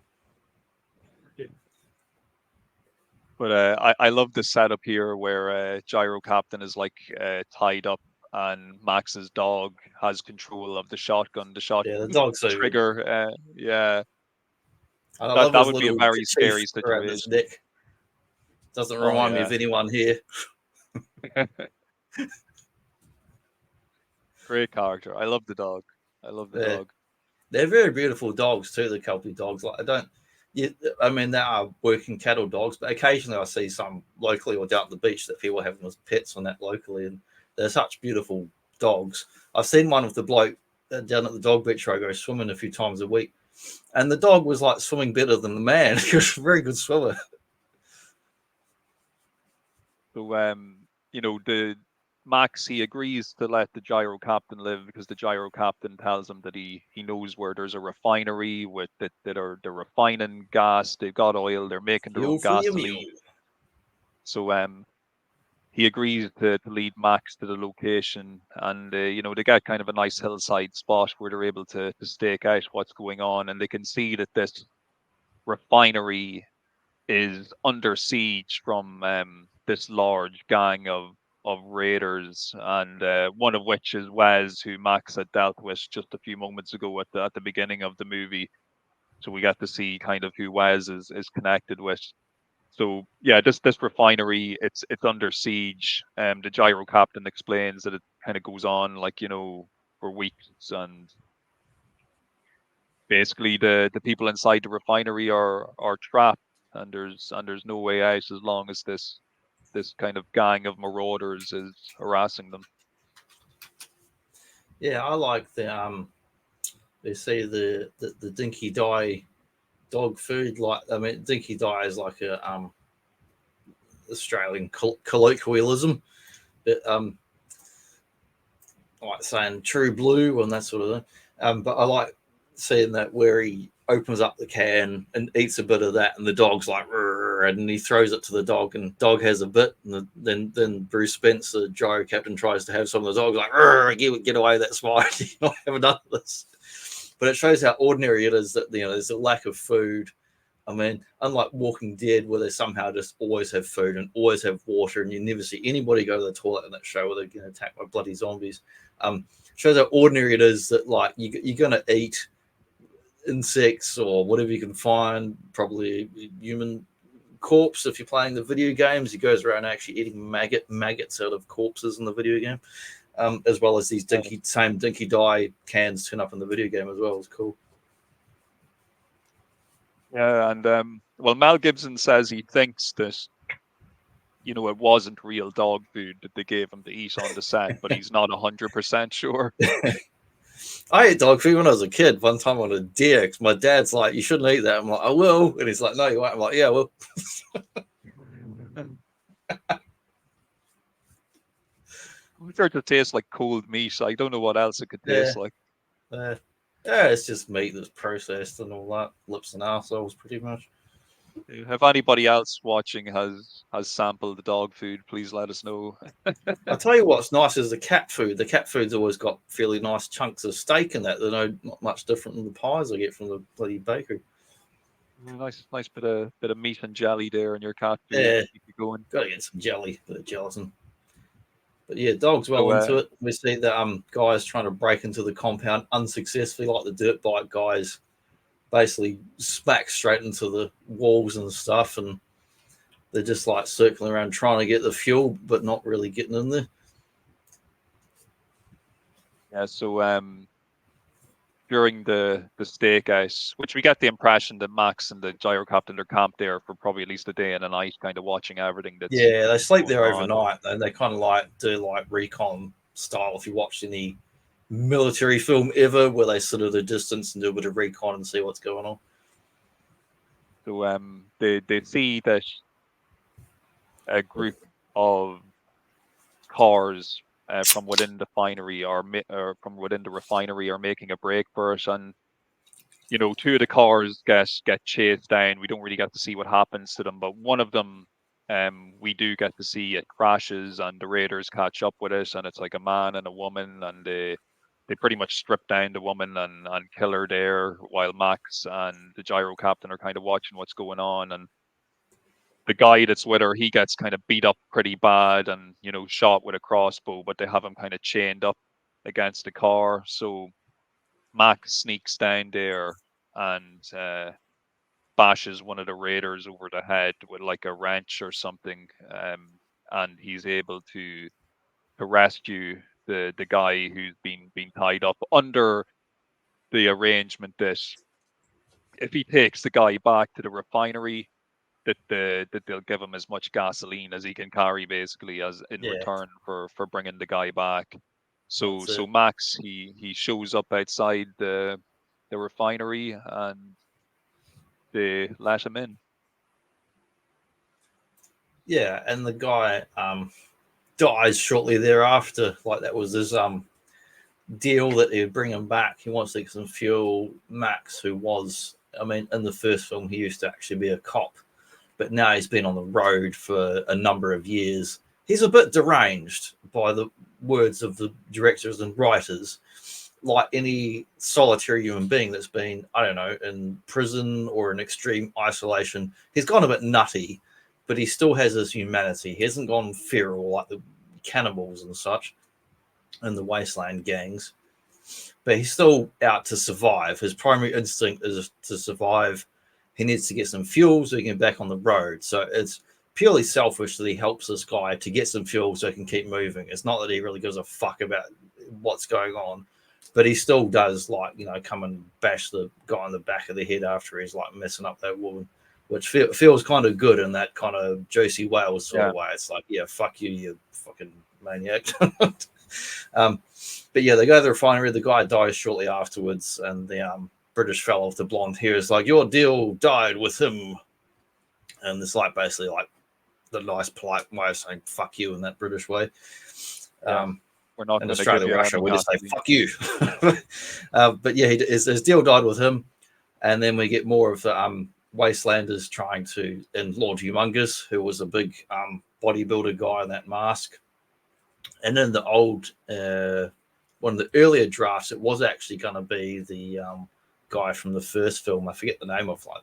But I love the setup here where Gyro Captain is like tied up and Max's dog has control of the shotgun. Yeah, the dog's so trigger. Yeah. That would be a very scary situation. Doesn't remind me of anyone here. Great character. I love the dog. I love the dog. They're very beautiful dogs too, the Kelpie dogs. Like I mean, they are working cattle dogs, but occasionally I see some locally or down at the beach that people have them as pets on that locally, and they're such beautiful dogs. I've seen one with the bloke down at the dog beach where I go swimming a few times a week, and the dog was like swimming better than the man. He was a very good swimmer. So, you know, the Max, he agrees to let the Gyro Captain live because the Gyro Captain tells him that he knows where there's a refinery with they're refining gas, they've got oil, they're making their own gasoline. So he agrees to lead Max to the location, and you know, they get kind of a nice hillside spot where they're able to stake out what's going on, and they can see that this refinery is under siege from this large gang of raiders, and one of which is Wes, who Max had dealt with just a few moments ago at the beginning of the movie. So we got to see kind of who Wes is connected with. So yeah, this refinery, it's under siege. The Gyro Captain explains that it kind of goes on like, you know, for weeks, and basically the people inside the refinery are trapped, and there's no way out as long as this kind of gang of marauders is harassing them. Yeah, I like the they say the dinky dye dog food. Like, I mean, dinky dye is like a Australian colloquialism, but like saying true blue and that sort of thing. But I like seeing that where he opens up the can and eats a bit of that, and the dog's like, and he throws it to the dog, and the dog has a bit, and then Bruce Spence, the gyro captain, tries to have some of the dogs like, get away, that's mine. I haven't done this. But it shows how ordinary it is that, you know, there's a lack of food. I mean, unlike Walking Dead, where they somehow just always have food and always have water, and you never see anybody go to the toilet in that show where they're getting attacked by bloody zombies. Shows how ordinary it is that, like, you're going to eat insects or whatever you can find, probably human corpse if you're playing the video games. He goes around actually eating maggots out of corpses in the video game, as well as these same dinky dye cans turn up in the video game as well. It's cool. Yeah, and well, Mel Gibson says he thinks that, you know, it wasn't real dog food that they gave him to eat on the set, but he's not 100% sure. I ate dog food when I was a kid. One time on a deer, because my dad's like, "You shouldn't eat that." I'm like, "I will," and he's like, "No, you won't." I'm like, "Yeah, well." I'm sure it tastes like cold meat. I don't know what else it could taste like. Yeah, it's just meat that's processed and all that. Lips and assholes, pretty much. If anybody else watching has sampled the dog food, please let us know. I'll tell you what's nice is the cat food. The cat food's always got fairly nice chunks of steak in that. They're not much different than the pies I get from the bloody bakery. Nice bit of meat and jelly there in your cat food. Yeah, keep you going. Got to get some jelly, bit of gelatin. But yeah, dog's well So, into it. We see that guys trying to break into the compound unsuccessfully, like the dirt bike guys, basically smack straight into the walls and stuff, and they're just like circling around trying to get the fuel, but not really getting in there. yeah, so during the stakeout, which we get the impression that Max and the gyrocopter are camped there for probably at least a day and a night, kind of watching everything that's Yeah, they sleep there going on. overnight, and they kind of like do like recon style. If you watch any military film ever, where they sort of the distance and do a bit of recon and see what's going on. So they see that a group of cars from within the refinery or from within the refinery are making a break for it, and two of the cars get chased down. We don't really get to see what happens to them, but one of them, we do get to see it crashes, and the raiders catch up with it, and it's like a man and a woman, and they pretty much strip down the woman and kill her there, while Max and the gyro captain are kind of watching what's going on, and the guy that's with her, he gets kind of beat up pretty bad and shot with a crossbow, but they have him kind of chained up against the car. So Max sneaks down there and bashes one of the raiders over the head with like a wrench or something, and he's able to rescue the guy who's been tied up under the arrangement that if he takes the guy back to the refinery, that they'll give him as much gasoline as he can carry, basically, as in return for bringing the guy back. So Max he shows up outside the refinery and they let him in. Yeah, and the guy dies shortly thereafter. Like that was his deal that he'd bring him back. He wants to get some fuel. Max, who was, I mean, in the first film, he used to actually be a cop, but now he's been on the road for a number of years. He's a bit deranged by the words of the directors and writers, like any solitary human being that's been, I don't know, in prison or in extreme isolation. He's gone a bit nutty, but he still has his humanity. He hasn't gone feral like the cannibals and such and the wasteland gangs, but he's still out to survive. His primary instinct is to survive. He needs to get some fuel so he can get back on the road. So it's purely selfish that he helps this guy to get some fuel so he can keep moving. It's not that he really gives a fuck about what's going on, but he still does, like, come and bash the guy on the back of the head after he's like messing up that woman, which feels kind of good in that kind of Josie Wales sort of way. It's like, yeah, fuck you, you fucking maniac. But yeah, they go to the refinery. The guy dies shortly afterwards, and the British fellow with the blonde hair is like, your deal died with him. And it's like basically like the nice polite way of saying fuck you in that British way. We're not in going Australia, to give Russia, you we just say fuck you. But yeah, his deal died with him. And then we get more of the wastelanders trying to, and Lord Humongous, who was a big bodybuilder guy in that mask. And then the old, one of the earlier drafts, it was actually going to be the guy from the first film. I forget the name of, like,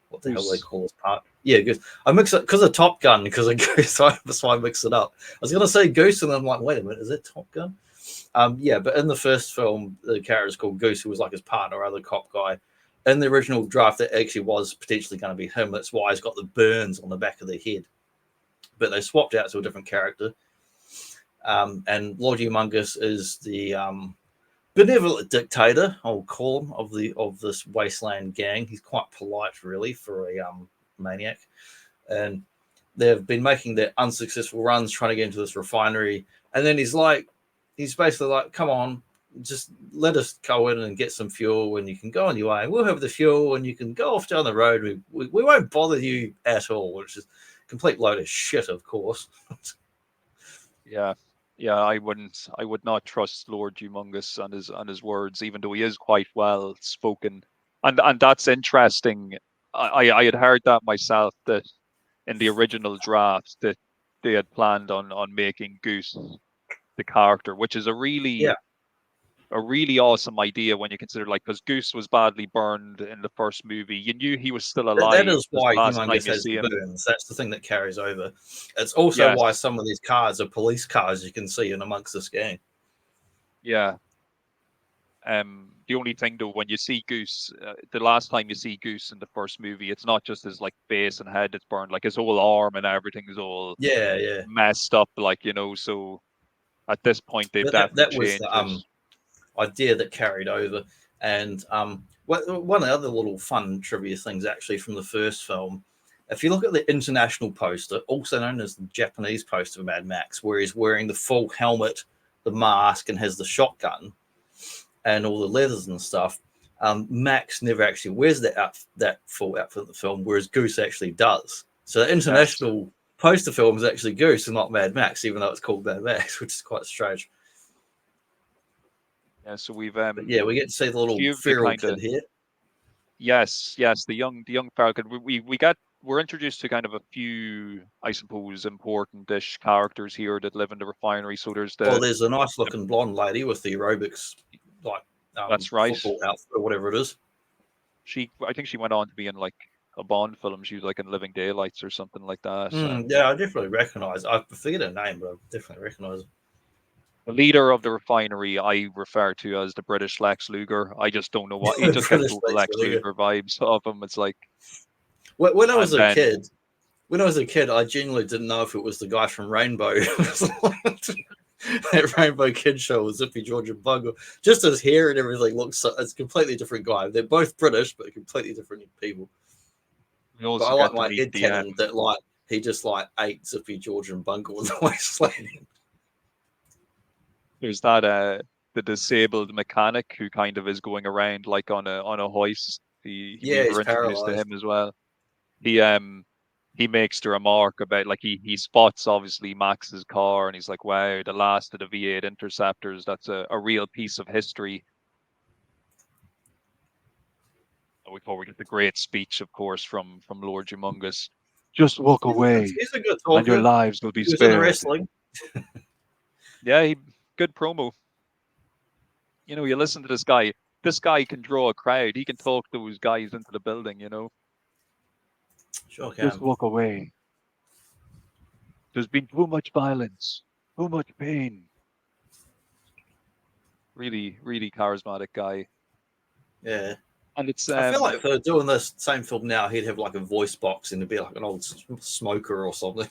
what the hell they call his part. Yeah, Goose. I mix it because of Top Gun, because of Goose. That's why I mix it up. I was going to say Goose, and I'm like, wait a minute, is it Top Gun? Yeah, but in the first film, the character is called Goose, who was like his partner or other cop guy. In the original draft, it actually was potentially going to be him. That's why he's got the burns on the back of the head. But they swapped out to a different character. And Lord Humongous is the benevolent dictator, I'll call him, of this wasteland gang. He's quite polite, really, for a maniac. And they've been making their unsuccessful runs trying to get into this refinery. And then he's basically like, come on, just let us go in and get some fuel, and you can go on your way. We'll have the fuel, and you can go off down the road. We won't bother you at all, which is a complete load of shit, of course. Yeah, I would not trust Lord Humongous on his words, even though he is quite well spoken. And that's interesting. I had heard that myself, that in the original draft that they had planned on making Goose the character, which is a really really awesome idea when you consider, like, because Goose was badly burned in the first movie. You knew he was still That alive is the why last time Humongous you has see the him. burns. That's the thing that carries over. It's also why Yes. some of these cars are police cars you can see in amongst this gang. Yeah. The only thing though, when you see Goose, the last time you see Goose in the first movie, it's not just his like face and head that's burned, like his whole arm and everything is all Yeah. messed up, like, you know. So at this point, they've But definitely that was changed the it. idea that carried over. And one of the other little fun trivia things actually from the first film, if you look at the international poster, also known as the Japanese poster of Mad Max, where he's wearing the full helmet, the mask, and has the shotgun and all the leathers and stuff, Max never actually wears that full outfit in the film, whereas Goose actually does. So the international poster film is actually Goose and not Mad Max, even though it's called Mad Max, which is quite strange. Yeah, so we've But yeah, we get to see the little few of the feral kind kid of here. yes, the young Falcon. We're introduced to kind of a few, I suppose, important-ish characters here that live in the refinery. So there's There's a nice looking blonde lady with the aerobics, like that's right. football outfit or whatever it is. I think she went on to be in like a Bond film. She was like in Living Daylights or something like that. Yeah, I definitely recognize. I forget her name, but I definitely recognize her. The leader of the refinery, I refer to as the British Lex Luger. I just don't know what he just gets British total Lex Lex Luger. Luger vibes of him. It's like When I was and a then kid, I genuinely didn't know if it was the guy from Rainbow. That Rainbow Kid show with Zippy, George, and Bungle. Just his hair and everything looks so, it's a completely different guy. They're both British, but completely different people. we But I also like get to my meet head the canon that like he just like ate Zippy, George, and Bungle in the wasteland. there's that the disabled mechanic who kind of is going around like on a hoist. We Yeah, he's were introduced to paralyzed. him as well. He makes the remark about like he spots obviously Max's car and he's like, wow, the last of the V8 interceptors, that's a real piece of history. Before we get the great speech, of course, from Lord Humongous. Just walk away He's a good and your talker. lives will be He was in spared. wrestling. Yeah, good promo. You know, you listen to this guy. This guy can draw a crowd. He can talk those guys into the building, you know. Sure Just can. walk away. There's been too much violence, too much pain. Really, really charismatic guy. Yeah. And it's I feel like if they're doing this same film now, he'd have like a voice box and it'd be like an old smoker or something.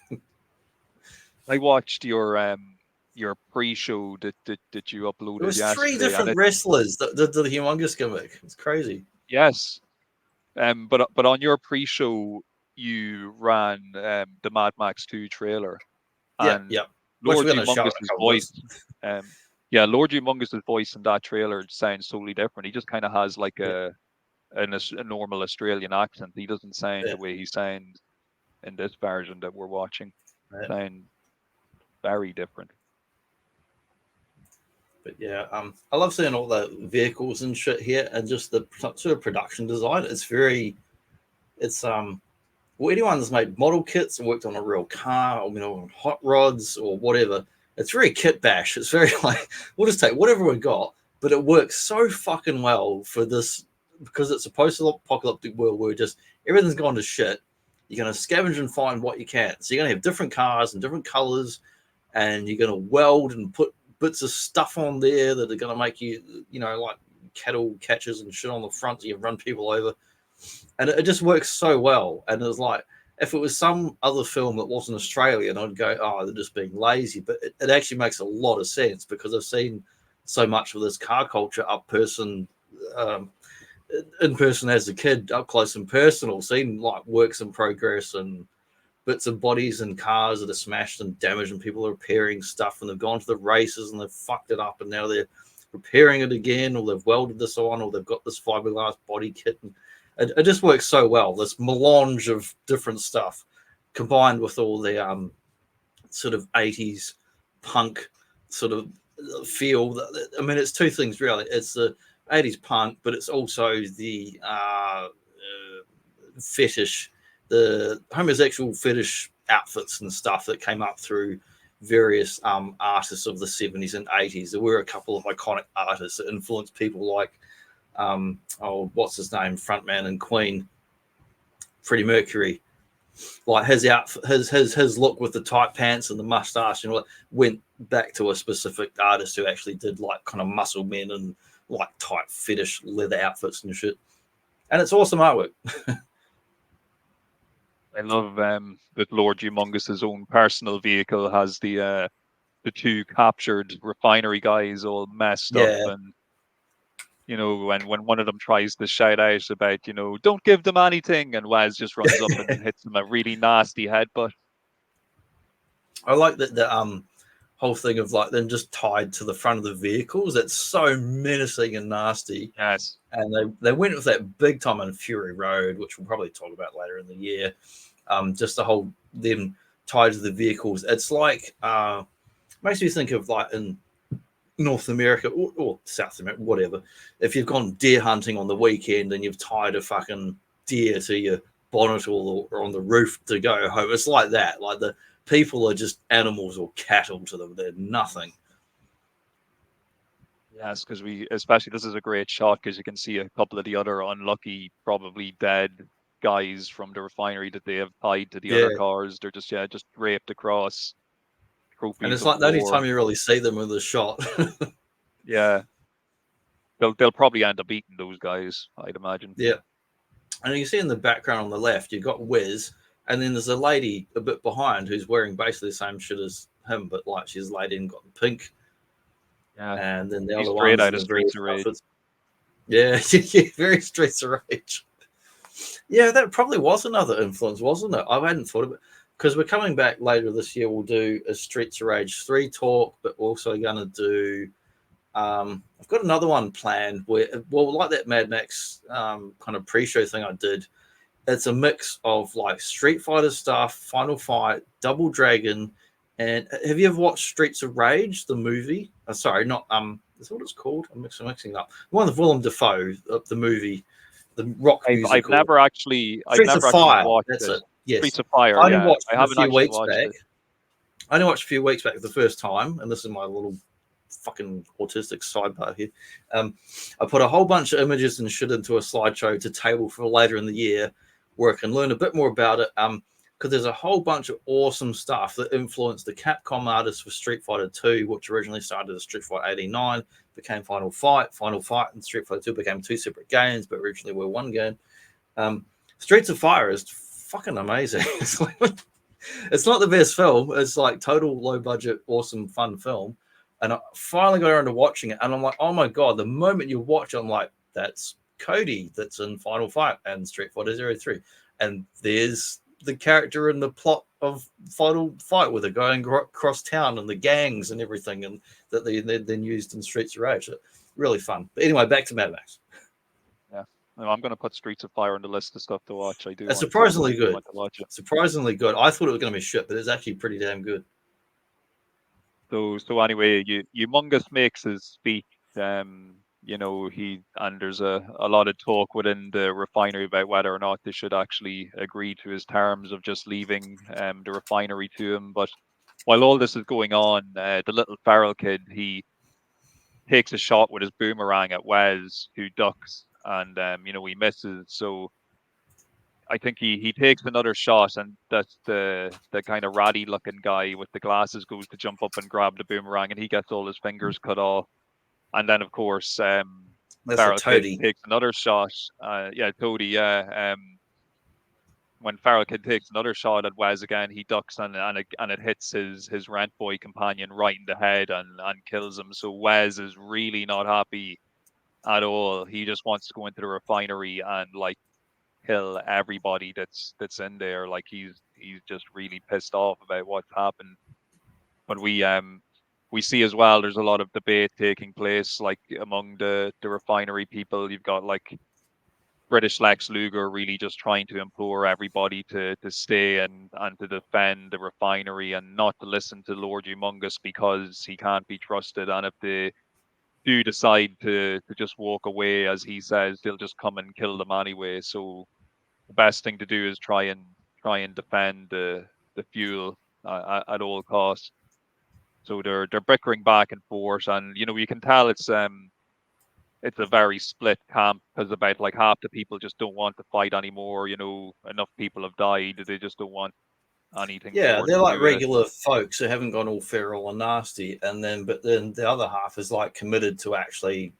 I watched your pre-show that you There uploaded was three yesterday, and different wrestlers that did the humongous gimmick. It's crazy. yes, but on your pre-show you ran the Mad Max 2 trailer, and Yeah. Which Lord we're going to show in a Humongous's couple of voice, yeah, Lord Humongous's voice in that trailer sounds totally different. He just kind of has like a normal Australian accent. He doesn't sound the way he sounds in this version that we're watching. Sound very different. But yeah, I love seeing all the vehicles and shit here, and just the sort of production design. Well, anyone that's made model kits or worked on a real car, or on hot rods or whatever, it's very kit bash. It's very like, we'll just take whatever we got, but it works so fucking well for this because it's a post-apocalyptic world where just everything's gone to shit. You're going to scavenge and find what you can. So you're going to have different cars and different colors, and you're going to weld and put bits of stuff on there that are going to make you, like cattle catchers and shit on the front so you run people over. And it just works so well. And it was like, if it was some other film that wasn't Australian, I'd go, oh, they're just being lazy. But it actually makes a lot of sense because I've seen so much of this car culture in person as a kid, up close and personal, seen like works in progress and bits of bodies and cars that are smashed and damaged, and people are repairing stuff, and they've gone to the races and they've fucked it up, and now they're repairing it again, or they've welded this on, or they've got this fiberglass body kit. And it just works so well. This melange of different stuff combined with all the sort of 80s punk sort of feel. I mean, it's two things really. It's the 80s punk, but it's also the fetish, the homosexual fetish outfits and stuff that came up through various artists of the 70s and 80s. There were a couple of iconic artists that influenced people like what's his name, frontman and Queen, Freddie Mercury. Like his outfit, his look with the tight pants and the mustache, and went back to a specific artist who actually did like kind of muscle men and like tight fetish leather outfits and shit. And it's awesome artwork. I love that Lord Humongous's own personal vehicle has the two captured refinery guys all messed up, and you know, when one of them tries to shout out about, you know, don't give them anything, and Waz just runs up and hits them a really nasty headbutt. I like that the whole thing of like them just tied to the front of the vehicles. It's so menacing and nasty. Yes. And they went with that big time on Fury Road, which we'll probably talk about later in the year. Just the whole them tied to the vehicles. It's like makes me think of like in North America or South America, whatever. If you've gone deer hunting on the weekend and you've tied a fucking deer to your bonnet or on the roof to go home, it's like that. Like the people are just animals or cattle to them. They're nothing. Yes, because especially this is a great shot because you can see a couple of the other unlucky, probably dead guys from the refinery that they have tied to the other cars. They're just draped across. And it's like the only time you really see them in the shot. Yeah. They'll probably end up eating those guys, I'd imagine. Yeah. And you see in the background on the left, you've got Wiz, and then there's a lady a bit behind who's wearing basically the same shit as him, but like she's laid in, got the pink. Yeah. And then the He's other straight ones out of Streets of Rage. Yeah, very Streets of Rage. Yeah, that probably was another influence, wasn't it? I hadn't thought of it. Because we're coming back later this year, we'll do a Streets of Rage 3 talk, but we're also going to do, I've got another one planned where, well, like that Mad Max kind of pre-show thing I did, it's a mix of like Street Fighter stuff, Final Fight, Double Dragon, and have you ever watched Streets of Rage, the movie? Sorry, not, is that what it's called? I'm mixing it up. One of the Willem Dafoe, the movie, the rock musical. I've never actually watched That's it. it. Yes. Streets of Fire. I only watched I haven't a few actually weeks watched back. it. I only watched a few weeks back the first time, and this is my little fucking autistic sidebar here. I put a whole bunch of images and shit into a slideshow to table for later in the year, where I can learn a bit more about it. Because there's a whole bunch of awesome stuff that influenced the Capcom artists for Street Fighter 2, which originally started as Street Fighter 89, became Final Fight. Final Fight and Street Fighter 2 became two separate games, but originally were one game. Streets of Fire is fucking amazing. It's not the best film. It's like total low budget, awesome, fun film. And I finally got around to watching it, and I'm like, oh my god! The moment you watch it, I'm like, that's Cody that's in Final Fight and Street Fighter 03, and there's the character in the plot of Final Fight where they're going across town and the gangs and everything, and that they then used in Streets of Rage. Really fun. But anyway, back to Mad Max. Yeah. No, I'm going to put Streets of Fire on the list of stuff to watch. I do. It's surprisingly good. To watch it. Surprisingly good. I thought it was going to be shit, but it's actually pretty damn good. So anyway, Humongous makes his speech. You know, there's a lot of talk within the refinery about whether or not they should actually agree to his terms of just leaving the refinery to him. But while all this is going on, the little feral kid, he takes a shot with his boomerang at Wes, who ducks, and you know, he misses. So I think he takes another shot, and that's the kind of ratty looking guy with the glasses goes to jump up and grab the boomerang, and he gets all his fingers cut off. And then of course Feral Kid takes another shot. Toady, yeah. When Feral Kid takes another shot at Wes again, he ducks and it hits his rent boy companion right in the head and kills him. So Wes is really not happy at all. He just wants to go into the refinery and like kill everybody that's in there. Like he's just really pissed off about what's happened. But we see as well there's a lot of debate taking place like among the refinery people. You've got like British Lex Luger really just trying to implore everybody to stay and to defend the refinery and not to listen to Lord Humongous because he can't be trusted. And if they do decide to just walk away, as he says, they'll just come and kill them anyway. So the best thing to do is try and defend the fuel at all costs. So they're bickering back and forth, and you know you can tell it's a very split camp, because about like half the people just don't want to fight anymore. You know, enough people have died; they just don't want anything Yeah, more they're to like do with it. regular folks who haven't gone all feral and nasty, and then but then the other half is like committed to actually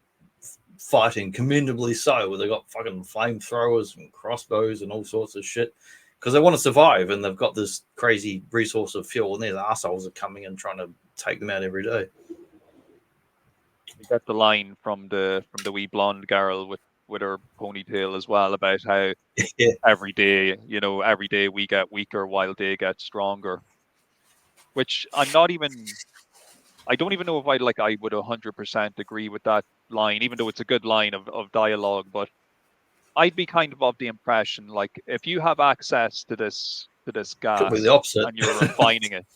fighting, commendably so, where they got fucking flamethrowers and crossbows and all sorts of shit because they want to survive, and they've got this crazy resource of fuel, and these assholes are coming and trying to take them out every day. We got the line from the wee blonde girl with her ponytail as well, about how Yeah, every day we get weaker while they get stronger. Which I don't even know if I would 100% agree with that line, even though it's a good line of dialogue. But I'd be kind of the impression, like, if you have access to this could be gas the opposite. and you're refining it,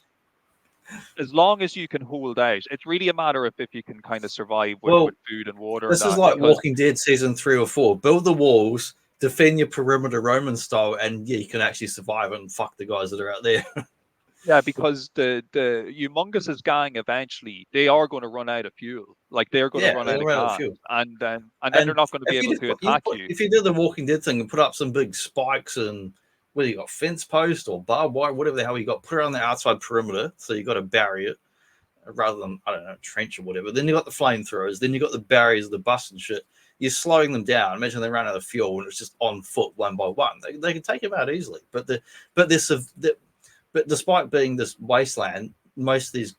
as long as you can hold out, it's really a matter of if you can kind of survive with Well, food and water. this And is that, like because Walking Dead season 3 or 4. Build the walls, defend your perimeter Roman style, and yeah, you can actually survive and fuck the guys that are out there. yeah, because the humongous gang, eventually they are going to run out of fuel. Like, they're going to Yeah, run they're out of out of gas, fuel. and then they're And not going to be if able you to attack you. if you do the Walking Dead thing and put up some big spikes and whether you got fence post or barbed wire, whatever the hell you got, put it on the outside perimeter, so you got to bury it rather than, I don't know, trench or whatever. Then you got the flamethrowers, then you got the barriers, the bus and shit. You're slowing them down. Imagine they ran out of fuel and it's just on foot one by one. They can take them out easily. But despite being this wasteland, most of these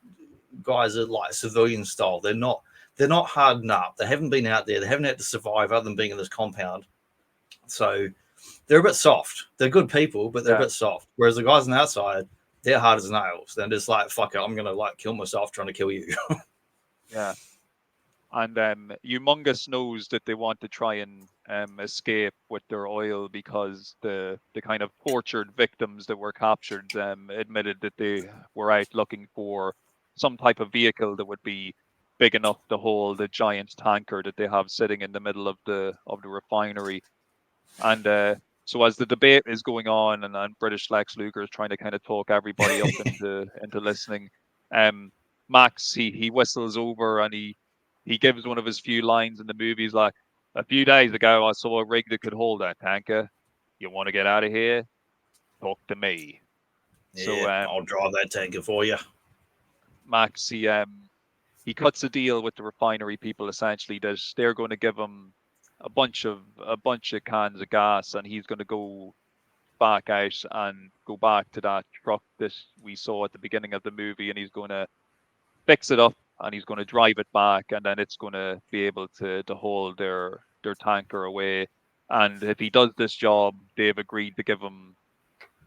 guys are like civilian style. They're not hardened up. They haven't been out there. They haven't had to survive other than being in this compound. So they're a bit soft. They're good people, but they're a bit soft. Whereas the guys on the outside, they're hard as nails. They're just like, fuck it, I'm gonna like kill myself trying to kill you. Yeah. And Humongous knows that they want to try and escape with their oil, because the kind of tortured victims that were captured admitted that they were out looking for some type of vehicle that would be big enough to hold the giant tanker that they have sitting in the middle of the refinery. And so as the debate is going on, and British Lex Luger is trying to kind of talk everybody up into listening, Max he whistles over, and he gives one of his few lines in the movie. He's like, "A few days ago, I saw a rig that could hold that tanker. You want to get out of here? Talk to me." Yeah, So I'll drive that tanker for you. Max he cuts a deal with the refinery people, essentially, that they're going to give him a bunch of cans of gas, and he's going to go back out and go back to that truck that we saw at the beginning of the movie, and he's going to fix it up, and he's going to drive it back, and then it's going to be able to hold their tanker away. And if he does this job, they've agreed to give him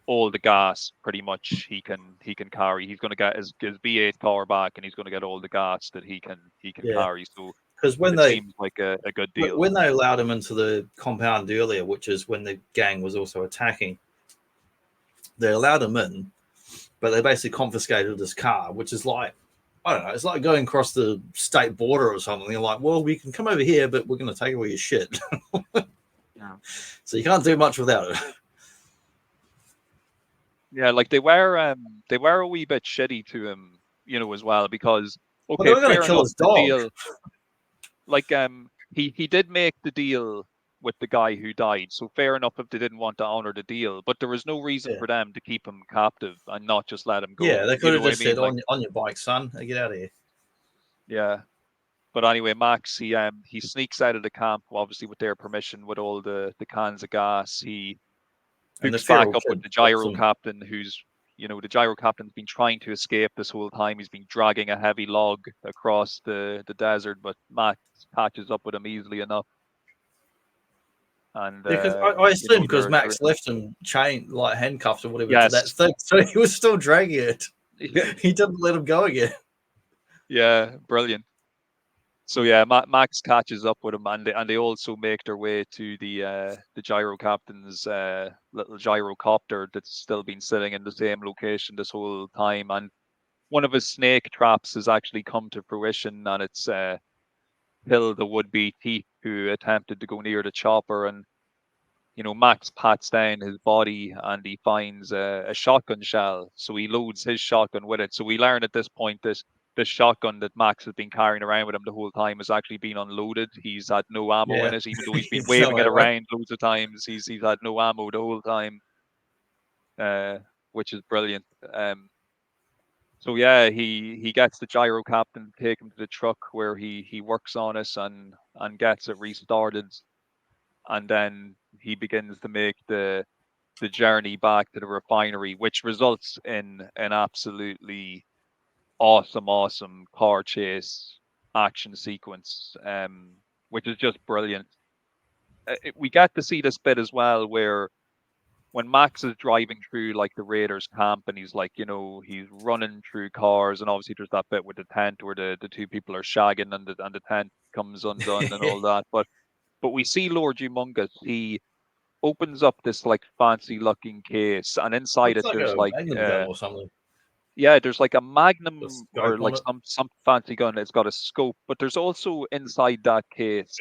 all the gas pretty much he can carry. He's going to get his V8 car back, and he's going to get all the gas that he can carry. So because when it they seems like a good deal. when they allowed him into the compound earlier, which is when the gang was also attacking, they allowed him in, but they basically confiscated his car, which is like, I don't know, it's like going across the state border or something. You're like, well, we can come over here, but we're going to take away your shit. Yeah. So you can't do much without it. Yeah, like they were a wee bit shitty to him, you know, as well, because Well, okay, they were going fair to kill enough, his the dog. deal, like he did make the deal with the guy who died, so fair enough if they didn't want to honor the deal, but there was no reason for them to keep him captive and not just let him go. Yeah, they You could know have what I just mean? said, Like, on your bike, son, get out of here. yeah. But anyway, Max he sneaks out of the camp, obviously with their permission, with all the cans of gas. He And the hooks back feral up with kid the gyro awesome. captain, who's, you know, the gyro captain's been trying to escape this whole time. He's been dragging a heavy log across the desert, but Max catches up with him easily enough. And Because I assume because they're Max left him chained, like handcuffed or whatever, to yes, that thing, so he was still dragging it. yeah, He didn't let him go again. yeah, brilliant. So yeah, Max catches up with him, and they also make their way to the gyro captain's little gyrocopter that's still been sitting in the same location this whole time. And one of his snake traps has actually come to fruition, and it's Hill, the would-be thief, who attempted to go near the chopper. And you know, Max pats down his body, and he finds a shotgun shell, so he loads his shotgun with it. So we learn at this point that the shotgun that Max has been carrying around with him the whole time has actually been unloaded. He's had no ammo in it, even though he's been waving it around loads of times. He's had no ammo the whole time, which is brilliant. So yeah, he gets the gyro captain to take him to the truck where he works on it and gets it restarted, and then he begins to make the journey back to the refinery, which results in an absolutely awesome car chase action sequence, which is just brilliant. We get to see this bit as well where when Max is driving through like the Raiders camp and he's like, he's running through cars, and obviously there's that bit with the tent where the two people are shagging and the tent comes undone and all that. But we see Lord Humongous. He opens up this like fancy looking case, and inside Looks it there's a like magnum gun or something. yeah, there's like a magnum or on like it. some fancy gun. It's got a scope, but there's also inside that case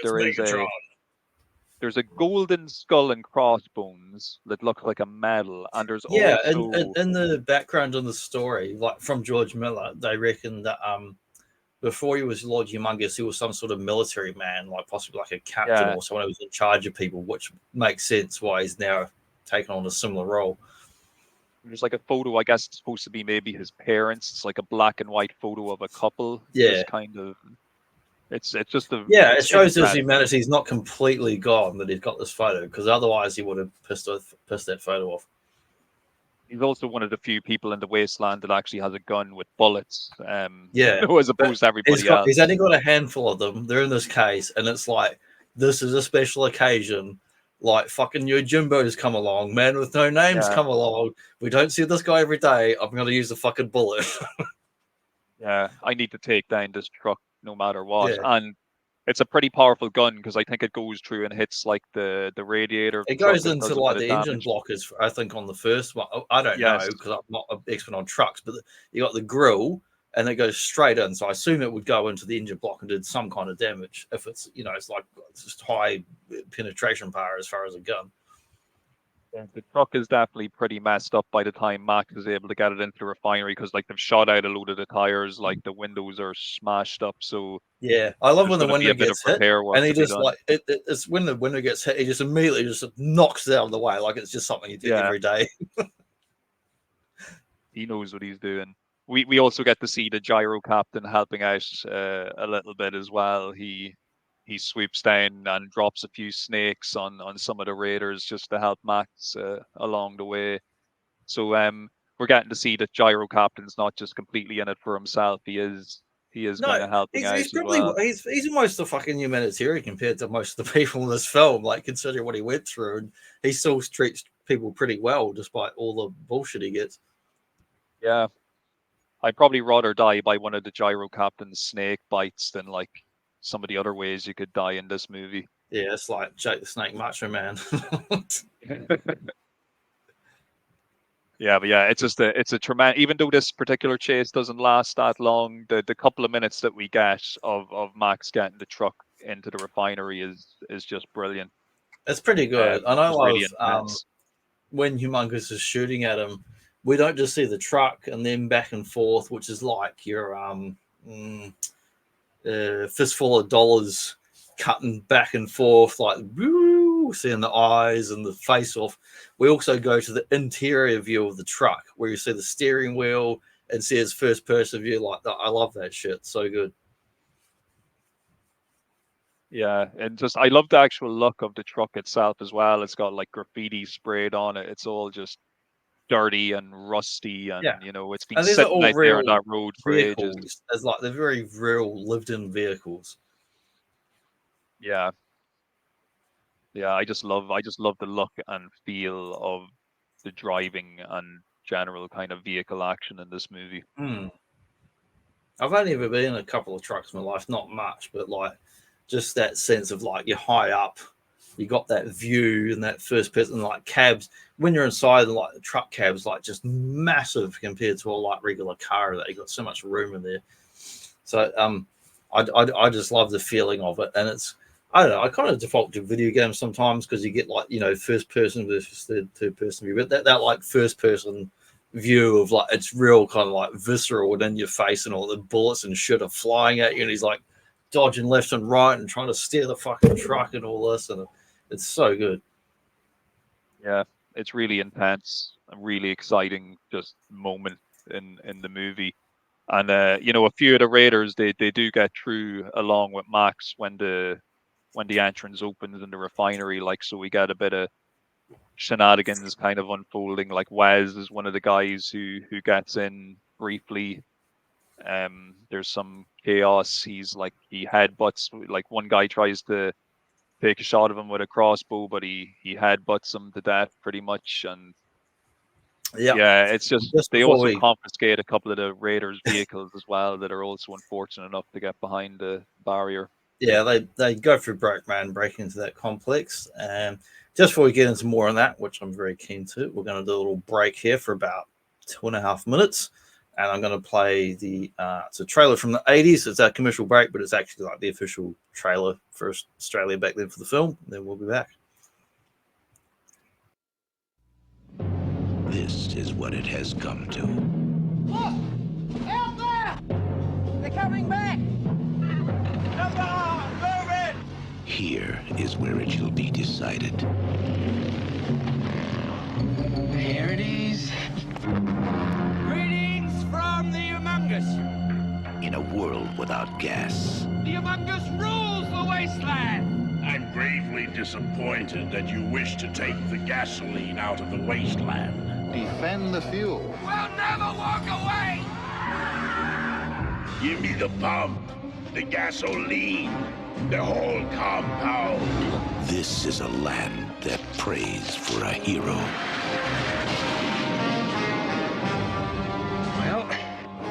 there's a golden skull and crossbones that looks like a medal, and there's Yeah, also and in the background on the story, like from George Miller, they reckon that before he was Lord Humongous, he was some sort of military man, like possibly like a captain or someone who was in charge of people, which makes sense why he's now taken on a similar role. there's like a photo. I guess it's supposed to be maybe his parents. It's like a black and white photo of a couple. Yeah, just kind of. It's just a it shows his humanity is not completely gone that he's got this photo, because otherwise he would have pissed that photo off. He's also one of the few people in the wasteland that actually has a gun with bullets. Yeah, as opposed to everybody else. He's only got a handful of them. They're in this case, and it's like, this is a special occasion. Like fucking Yojimbo's come along, man with no names come along. We don't see this guy every day. I'm gonna use a fucking bullet. Yeah, I need to take down this truck no matter what. Yeah. And it's a pretty powerful gun because I think it goes through and hits like the radiator. It goes into like the engine blockers, I think, on the first one. I don't know because I'm not an expert on trucks, but you got the grill and it goes straight in. So I assume it would go into the engine block and did some kind of damage if it's, it's like just high penetration power as far as a gun. Yeah, the truck is definitely pretty messed up by the time Max is able to get it into the refinery because like they've shot out a load of the tires, like the windows are smashed up. So yeah, I love when the window gets hit, and he just like it's when the window gets hit, he just immediately just knocks it out of the way, like it's just something you do every day. He knows what he's doing. We also get to see the gyro captain helping out a little bit as well. He swoops down and drops a few snakes on some of the raiders just to help Max along the way. So we're getting to see that gyro captain's not just completely in it for himself. He is kind of helping out as well. He's almost a fucking humanitarian compared to most of the people in this film, like considering what he went through, and he still treats people pretty well despite all the bullshit he gets. Yeah, I'd probably rather die by one of the gyro captain's snake bites than like some of the other ways you could die in this movie. Yeah, it's like Jake the Snake Macho Man. Yeah, but yeah, it's a tremendous. Even though this particular chase doesn't last that long, the couple of minutes that we get of Max getting the truck into the refinery is just brilliant. It's pretty good, and I love when Humongous is shooting at him. We don't just see the truck and then back and forth, which is like your fistful of dollars cutting back and forth, like woo, seeing the eyes and the face off. We also go to the interior view of the truck where you see the steering wheel and see his first person view like that. I love that shit. So good. Yeah, and just I love the actual look of the truck itself as well. It's got like graffiti sprayed on it. It's all just dirty and rusty, and it's been sitting out there on that road for ages. It's like they're very real lived-in vehicles. Yeah, I just love the look and feel of the driving and general kind of vehicle action in this movie. I've only ever been in a couple of trucks in my life, not much, but like just that sense of like you're high up. You got that view and that first person, like cabs. When you're inside, like the truck cabs, like just massive compared to a like regular car. That you got so much room in there. So I just love the feeling of it, and it's I don't know. I kind of default to video games sometimes because you get like first person versus third person view, but that like first person view of like it's real kind of like visceral and in your face, and all the bullets and shit are flying at you, and he's like dodging left and right and trying to steer the fucking truck and all this, and it's so good. Yeah, it's really intense, a really exciting just moment in the movie. And you know, a few of the raiders they do get through along with Max when the entrance opens in the refinery. Like, so we get a bit of shenanigans kind of unfolding. Like Wes is one of the guys who gets in briefly. There's some chaos. He's like, he headbutts, like one guy tries to take a shot of him with a crossbow, but he headbutts him to death pretty much. And yeah, it's just they also confiscate a couple of the raiders' vehicles as well that are also unfortunate enough to get behind the barrier. Yeah, they go through break into that complex. And just before we get into more on that, which I'm very keen to, we're going to do a little break here for about 2.5 minutes. And I'm going to play it's a trailer from the 80s. It's our commercial break, but it's actually like the official trailer for Australia back then for the film. And then we'll be back. This is what it has come to. Look! Out there! They're coming back! Come on, move it! Here is where it shall be decided. There it is. Greetings from the Humongous. In a world without gas. The Humongous rules the wasteland. I'm gravely disappointed that you wish to take the gasoline out of the wasteland. Defend the fuel. We'll never walk away! Give me the pump, the gasoline, the whole compound. This is a land that prays for a hero. Well,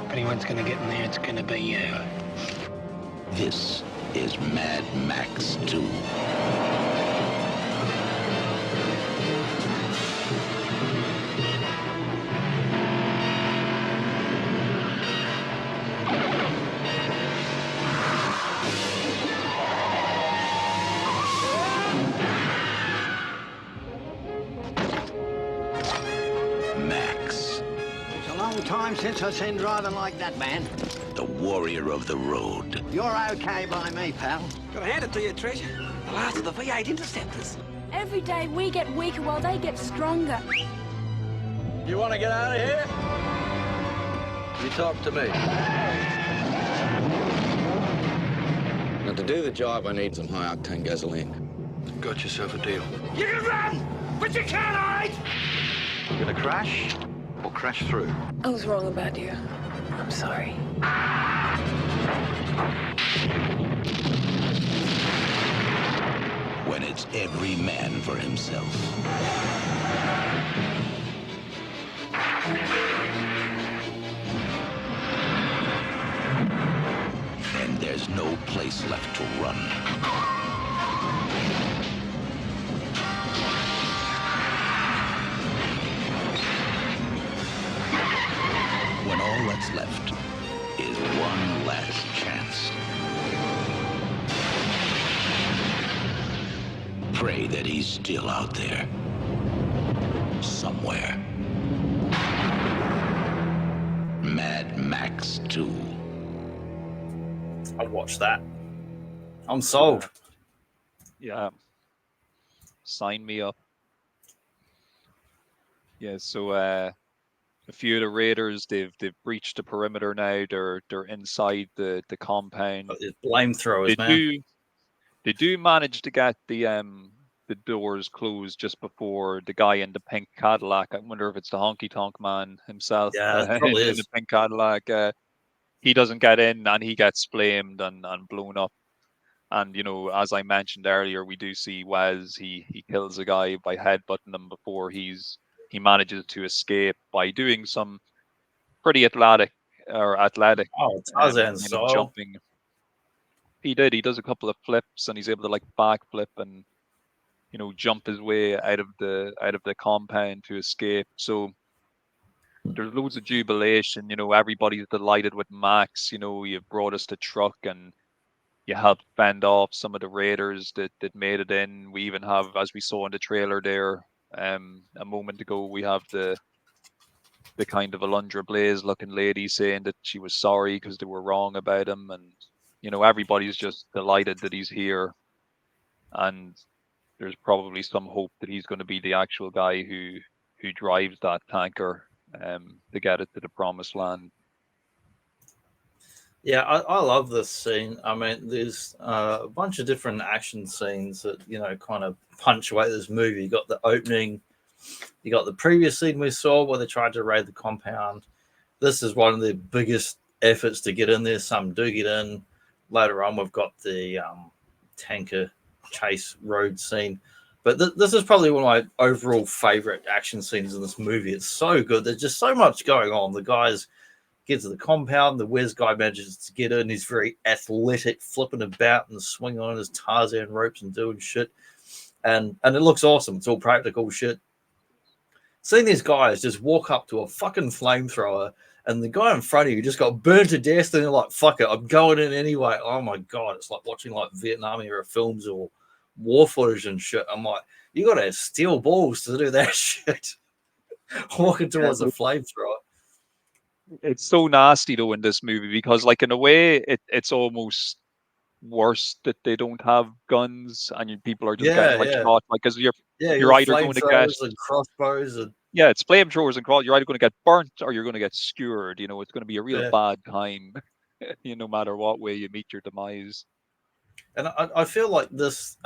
if anyone's gonna get in there, it's gonna be you. This is Mad Max 2. Max. It's a long time since I've seen driving like that, man. The warrior of the road. You're okay by me, pal. Gotta hand it to you, Trish. The last of the V8 interceptors. Every day we get weaker while they get stronger. You want to get out of here? You talk to me. Now, to do the job, I need some high-octane gasoline. Got yourself a deal. You can run, but you can't hide! You gonna crash or crash through? I was wrong about you. I'm sorry. When it's every man for himself. And there's no place left to run. When all that's left is one last chance. Pray that he's still out there. Somewhere. Mad Max 2. I'd watch that. I'm sold. Yeah. Sign me up. Yeah, so a few of the raiders, they've breached the perimeter now. They're inside the compound. Flamethrowers, man. They do manage to get the doors closed just before the guy in the pink Cadillac. I wonder if it's the honky tonk man himself. Yeah, it probably in is. the pink Cadillac. He doesn't get in and he gets flamed and blown up. And you know, as I mentioned earlier, we do see Wes. He kills a guy by headbutting him before he manages to escape by doing some pretty athletic. Tarzan style. Jumping. He does a couple of flips and he's able to like backflip and, you know, jump his way out of the compound to escape. So there's loads of jubilation. You know, everybody's delighted with Max. You know, you've brought us the truck and you helped fend off some of the raiders that made it in. We even have, as we saw in the trailer there a moment ago, we have the the kind of Alundra Blaze looking lady saying that she was sorry because they were wrong about him, and you know, everybody's just delighted that he's here, and there's probably some hope that he's going to be the actual guy who drives that tanker to get it to the promised land. Yeah, I love this scene. I mean, there's a bunch of different action scenes that, you know, kind of punctuate this movie. You got the opening, you got the previous scene we saw where they tried to raid the compound. This is one of the biggest efforts to get in there. Some do get in. Later on, we've got the tanker chase road scene. But this is probably one of my overall favorite action scenes in this movie. It's so good. There's just so much going on. The guys get to the compound. The Wes guy manages to get in. He's very athletic, flipping about and swinging on his Tarzan ropes and doing shit. And it looks awesome. It's all practical shit. Seeing these guys just walk up to a fucking flamethrower, and the guy in front of you just got burned to death, and they're like, fuck it, I'm going in anyway. Oh my God, it's like watching like Vietnam era films or war footage and shit. I'm like, you got to have steel balls to do that shit. Walking towards a flamethrower. It's so nasty though in this movie, because like in a way it's almost worse that they don't have guns and people are just getting like shot, like, because you're either going to get and crossbows and it's flamethrowers and cross. You're either going to get burnt or you're going to get skewered. You know, it's going to be a real bad time. No matter what way you meet your demise. And I feel like this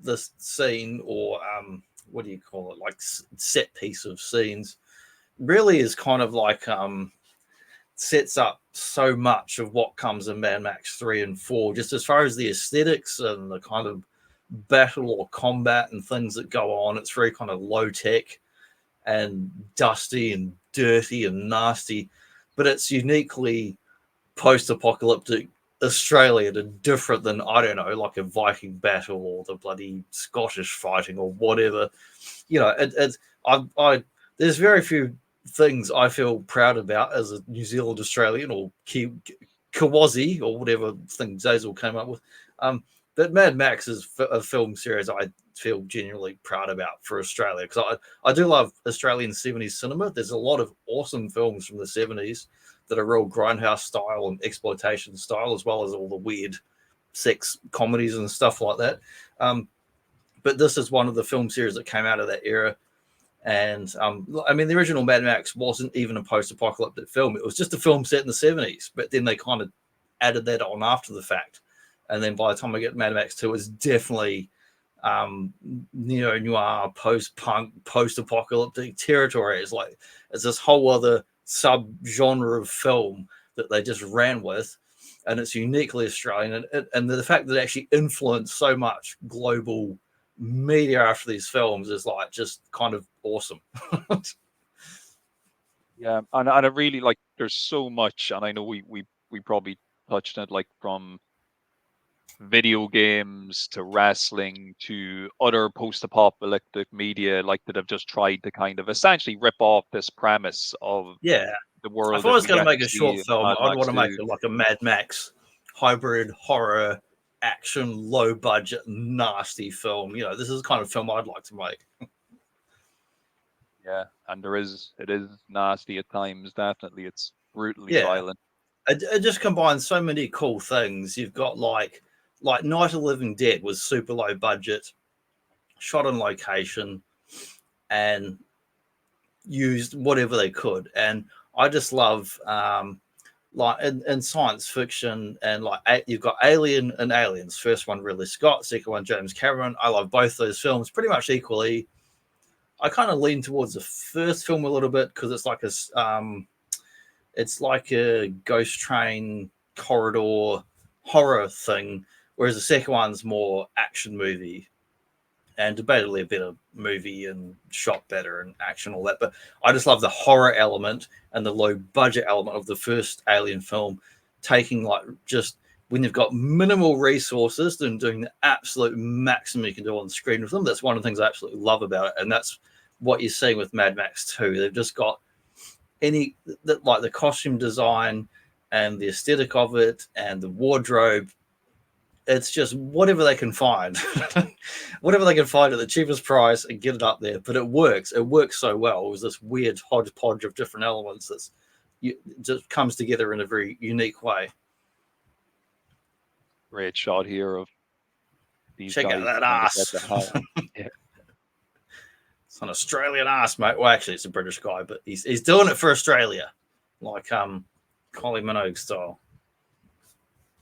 this scene, or what do you call it, like set piece of scenes, really is kind of like sets up so much of what comes in Mad Max 3 and 4, just as far as the aesthetics and the kind of battle or combat and things that go on. It's very kind of low tech and dusty and dirty and nasty, but it's uniquely post-apocalyptic Australia and different than, I don't know, like a Viking battle or the bloody Scottish fighting or whatever. You know, there's very few things I feel proud about as a New Zealand Australian or Kawazi or whatever thing Zazel came up with. But Mad Max is a film series I feel genuinely proud about for Australia, because I do love Australian 70s cinema. There's a lot of awesome films from the 70s that are real grindhouse style and exploitation style, as well as all the weird sex comedies and stuff like that. But this is one of the film series that came out of that era. And I mean, the original Mad Max wasn't even a post-apocalyptic film. It was just a film set in the 70s, but then they kind of added that on after the fact. And then by the time I get Mad Max 2, it's definitely neo-noir, post-punk, post-apocalyptic territory. It's this whole other sub-genre of film that they just ran with, and it's uniquely Australian. And the fact that it actually influenced so much global media after these films is like just kind of awesome. Yeah, and I really like, there's so much, and I know we probably touched on it, like from video games to wrestling to other post-apocalyptic media, like that have just tried to kind of essentially rip off this premise of the world. If I was going to make a short film, I'd want to make it like a Mad Max hybrid horror action, low budget, nasty film. You know, this is the kind of film I'd like to make. Yeah, and it is nasty at times. Definitely, it's brutally violent. It just combines so many cool things. You've got like Night of the Living Dead was super low budget, shot on location, and used whatever they could. And I just love like in science fiction, and like you've got Alien and Aliens. First one Ridley Scott, second one James Cameron. I love both those films pretty much equally. I kind of lean towards the first film a little bit because it's like a ghost train corridor horror thing, whereas the second one's more action movie, and debatably a better movie and shot better and action, all that. But I just love the horror element and the low budget element of the first Alien film, taking like just when you've got minimal resources and doing the absolute maximum you can do on screen with them. That's one of the things I absolutely love about it. And that's what you're seeing with Mad Max 2. They've just got like the costume design and the aesthetic of it and the wardrobe it's just whatever they can find, whatever they can find at the cheapest price and get it up there. But it works. It works so well. It was this weird hodgepodge of different elements that just comes together in a very unique way. Great shot here of these Check guys. out that ass. Yeah. It's an Australian ass, mate. Well, actually, it's a British guy, but he's doing it for Australia, like Kylie Minogue style.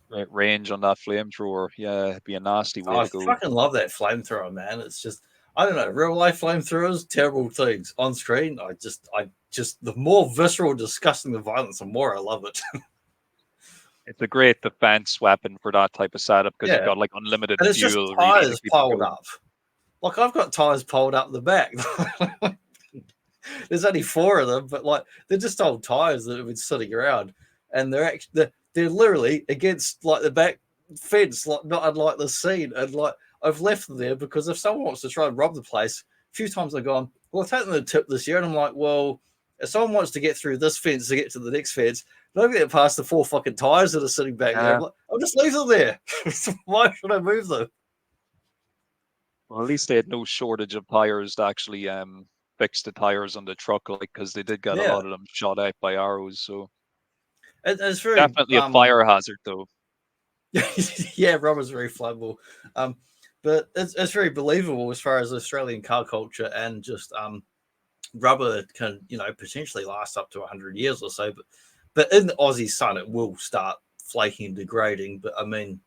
Great range on that flamethrower. Yeah, it'd be a nasty way to go. I fucking love that flamethrower, man. It's just, I don't know, real life flamethrowers, terrible things. On screen, I just the more visceral, disgusting the violence, the more I love it. It's a great defense weapon for that type of setup because you've got like unlimited and it's fuel. just tires piled up. Like I've got tires piled up the back. There's only 4 of them, but like they're just old tires that have been sitting around, and they're literally against like the back fence, like not unlike the scene. And like I've left them there because if someone wants to try and rob the place, a few times I've gone, well, I've taken the tip this year, and I'm like, well, if someone wants to get through this fence to get to the next fence, don't get past the 4 fucking tires that are sitting back there. I'm like, I'll just leave them there. Why should I move them? Well, at least they had no shortage of tires to actually fix the tires on the truck, like because they did get a lot of them shot out by arrows. So it's very definitely a fire hazard, though. Yeah, rubber's very flammable, but it's very believable as far as Australian car culture, and just rubber can potentially last up to 100 years or so. But in the Aussie sun, it will start flaking and degrading. But I mean,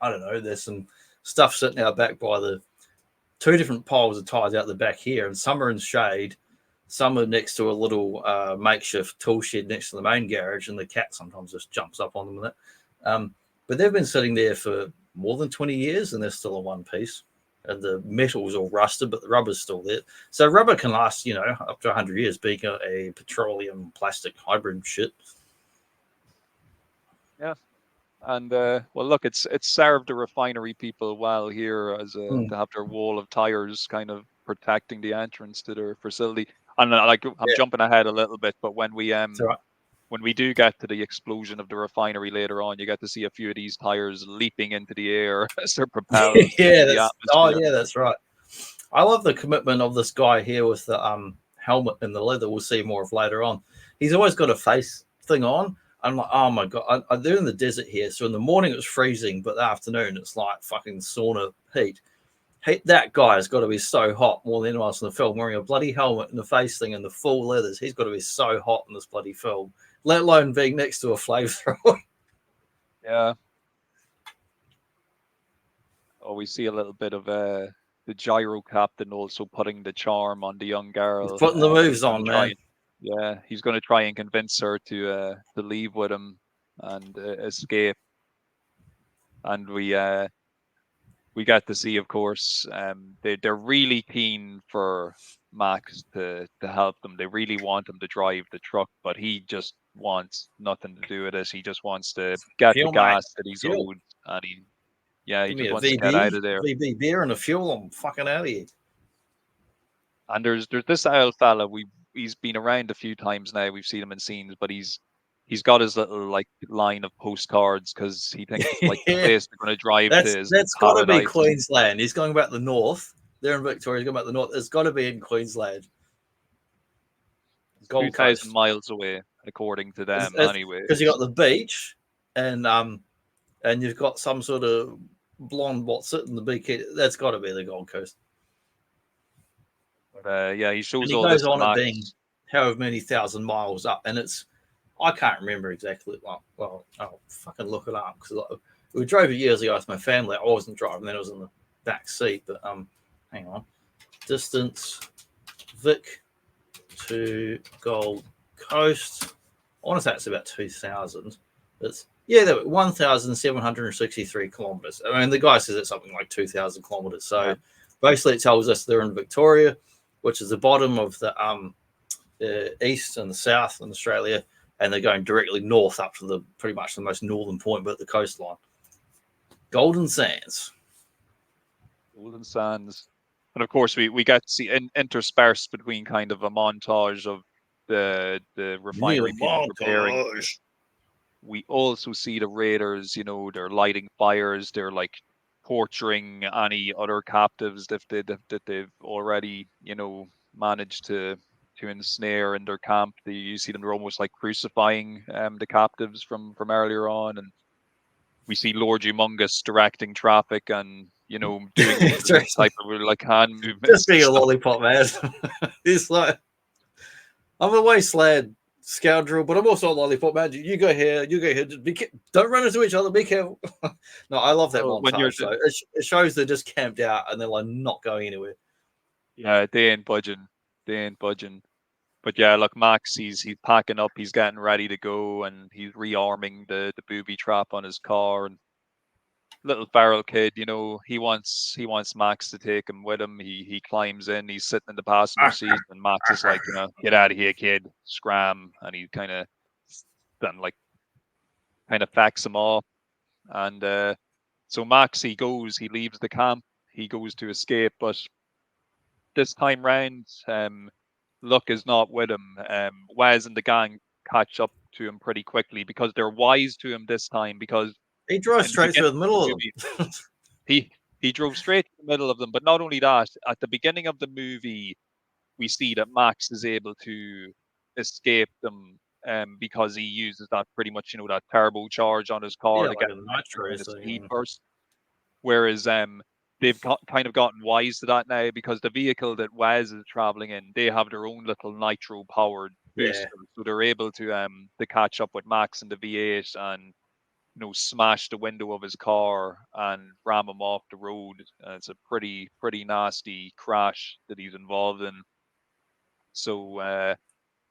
I don't know. There's some stuff sitting out back by the 2 different piles of tires out the back here, and some are in shade, some are next to a little makeshift tool shed next to the main garage, and the cat sometimes just jumps up on them with it. But they've been sitting there for more than 20 years, and they're still in one piece. And the metal's all rusted, but the rubber's still there. So rubber can last, up to 100 years, being a petroleum plastic hybrid shit. Yeah. And well, look, it's served the refinery people well here as to have their wall of tires kind of protecting the entrance to their facility. And I'm jumping ahead a little bit, but when we do get to the explosion of the refinery later on, you get to see a few of these tires leaping into the air as they're propelled. That's right. I love the commitment of this guy here with the helmet and the leather. We'll see more of later on. He's always got a face thing on. I'm like, oh my God, they're in the desert here. So in the morning it's freezing, but the afternoon it's like fucking sauna heat. That guy has got to be so hot more than anyone else in the film, wearing a bloody helmet and the face thing and the full leathers. He's got to be so hot in this bloody film, let alone being next to a flamethrower. Yeah. Oh, we see a little bit of the gyro captain also putting the charm on the young girl. He's putting the moves on, man. Yeah, he's going to try and convince her to leave with him and escape. And we get to see, of course, they're really keen for Max to help them. They really want him to drive the truck, but he just wants nothing to do with it. He just wants to get the gas that he's owed, and he just wants to get out of there. VB beer and a fuel. I'm fucking out of here. And there's this old fella. He's been around a few times now. We've seen him in scenes, but he's got his little like line of postcards because he thinks it's like the place they're going to drive to. That's got to be Queensland. He's going back the north. They're in Victoria. He's going back the north. It's got to be in Queensland. Gold 2,000 miles away, according to them, anyway. Because you got the beach, and you've got some sort of blonde what's it in the bikini. That's got to be the Gold Coast. But he shows and he all goes this on it being however many thousand miles up, and I can't remember exactly. Well, I'll fucking look it up because we drove it years ago with my family. I wasn't driving; then I was in the back seat. But hang on, distance Vic to Gold Coast. I want to say it's about 2,000. There were 1,763 kilometers. I mean, the guy says it's something like 2,000 kilometers. So basically, it tells us they're in Victoria, which is the bottom of the east and the south in Australia, and they're going directly north up to the pretty much the most northern point, but the coastline. Golden Sands. Golden Sands. And of course, we get to see interspersed between kind of a montage of the refinery people preparing. we also see the raiders, you know, they're lighting fires, they're like torturing any other captives that they've already, you know, managed to ensnare in their camp. You see them, they're almost like crucifying the captives from earlier on, and we see Lord Humongous directing traffic and, you know, doing different type of like hand movements. Just being a lollipop man. He's like, I'm a wasteland scoundrel, but I'm also a lollipop man. You go here, you go here. Just don't run into each other. Be careful. No, I love that montage. So it shows they're just camped out and they're like not going anywhere. Yeah, they ain't budging. They ain't budging. But yeah, look, Max, he's packing up, he's getting ready to go, and he's rearming the booby trap on his car. And little feral kid, you know, he wants Max to take him with him. He climbs in, he's sitting in the passenger seat, and Max is like, you know, get out of here, kid, scram, and he kind of then like kind of backs him off. And so Max, he leaves the camp, he goes to escape, but this time round, Luck is not with him. Wes and the gang catch up to him pretty quickly because they're wise to him this time, because he drives straight through the middle of them. he drove straight to the middle of them. But not only that, at the beginning of the movie, we see that Max is able to escape them because he uses that pretty much, you know, that turbo charge on his car to like get a nitro the thing, speed burst. Whereas they've kind of gotten wise to that now, because the vehicle that Wes is traveling in, they have their own little nitro powered booster, so they're able to catch up with Max in the V8 and, you know, smash the window of his car and ram him off the road. It's a pretty nasty crash that he's involved in. So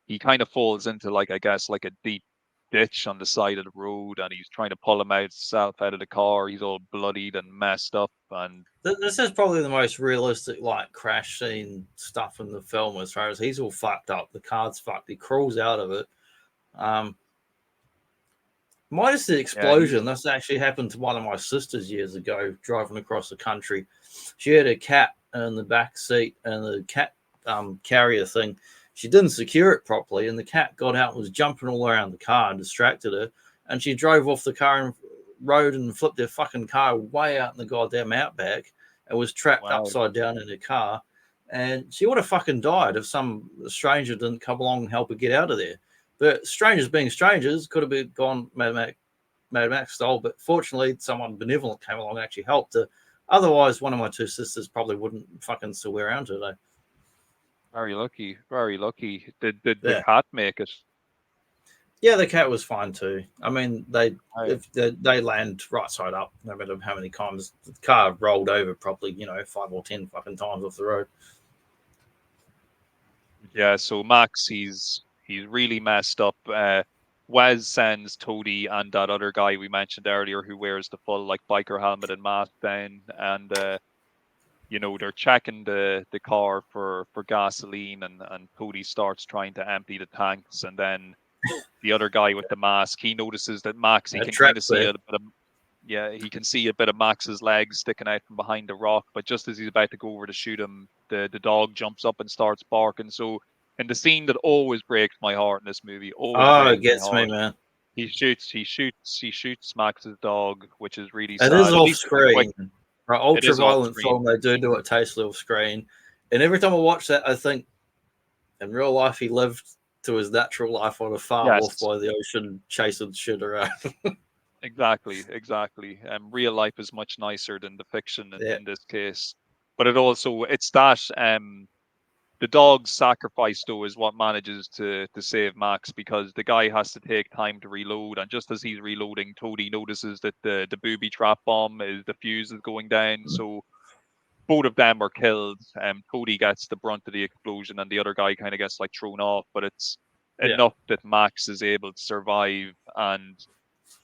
he kind of falls into, like, I guess, like a deep ditch on the side of the road, and he's trying to pull himself out of the car. He's all bloodied and messed up. And this is probably the most realistic like crash scene stuff in the film, as far as he's all fucked up, the car's fucked, he crawls out of it. Minus the explosion. This actually happened to one of my sisters years ago, driving across the country. She had a cat in the back seat, and the cat carrier thing, she didn't secure it properly, and the cat got out and was jumping all around the car and distracted her. And she drove off the car and road and flipped her fucking car way out in the goddamn outback and was trapped upside down in her car. And she would have fucking died if some stranger didn't come along and help her get out of there. But strangers being strangers, could have been gone Mad Max style. But fortunately, someone benevolent came along and actually helped her. Otherwise, one of my two sisters probably wouldn't fucking still be around today. Very lucky, very lucky. Did the cat make it? Yeah, the cat was fine too. I mean, they land right side up, no matter how many times the car rolled over, probably, you know, 5 or 10 fucking times off the road. Yeah, so Max, he's really messed up. Wes sends Toadie and that other guy we mentioned earlier, who wears the full like biker helmet and mask down, and you know, they're checking the car for gasoline, and Toadie starts trying to empty the tanks, and then the other guy with the mask, he notices that Max, he can kind of see a bit of, he can see a bit of Max's legs sticking out from behind the rock, but just as he's about to go over to shoot him, the dog jumps up and starts barking. So in the scene that always breaks my heart in this movie, it gets me, man. He shoots Max's dog, which is really sad. It is off screen. For an ultra violent film, they do it tastefully off screen. And every time I watch that, I think in real life he lived to his natural life on a farm off by the ocean, chasing shit around. Exactly. Real life is much nicer than the fiction in this case. But it's that the dog's sacrifice, though, is what manages to save Max, because the guy has to take time to reload, and just as he's reloading, Toadie notices that the booby trap bomb the fuse is going down. So both of them are killed. Toadie gets the brunt of the explosion, and the other guy kind of gets like thrown off. But it's enough that Max is able to survive, and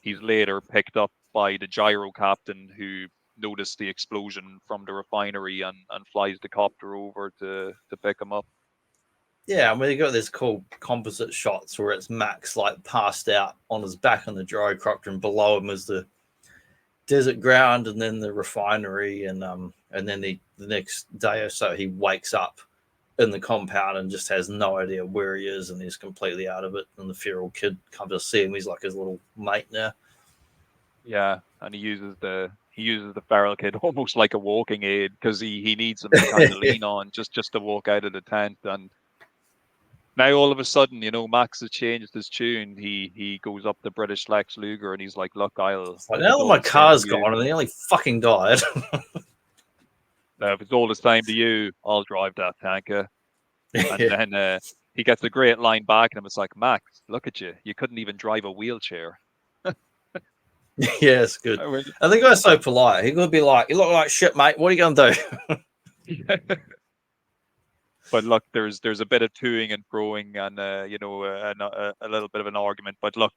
he's later picked up by the gyro captain, who noticed the explosion from the refinery and flies the copter over to pick him up. Yeah, I mean, you got this cool composite shots where it's Max like passed out on his back on the gyrocopter, and below him is the desert ground, and then the refinery, and then the next day or so he wakes up in the compound and just has no idea where he is, and he's completely out of it. And the feral kid comes to see him. He's like his little mate now. Yeah, and he uses the feral kid almost like a walking aid because he needs him to kind of lean on just to walk out of the tent. And now all of a sudden, you know, Max has changed his tune. He goes up to British Lex Luger and he's like, "Look, now that my car's gone and he only fucking died." If it's all the same to you, I'll drive that tanker. And then he gets a great line back, and it's like, "Max, look at you. You couldn't even drive a wheelchair." Yeah, it's good. And the guy's so polite. He could be like, "You look like shit, mate. What are you gonna do?" But look, there's a bit of toing and froing, and you know, a little bit of an argument. But look,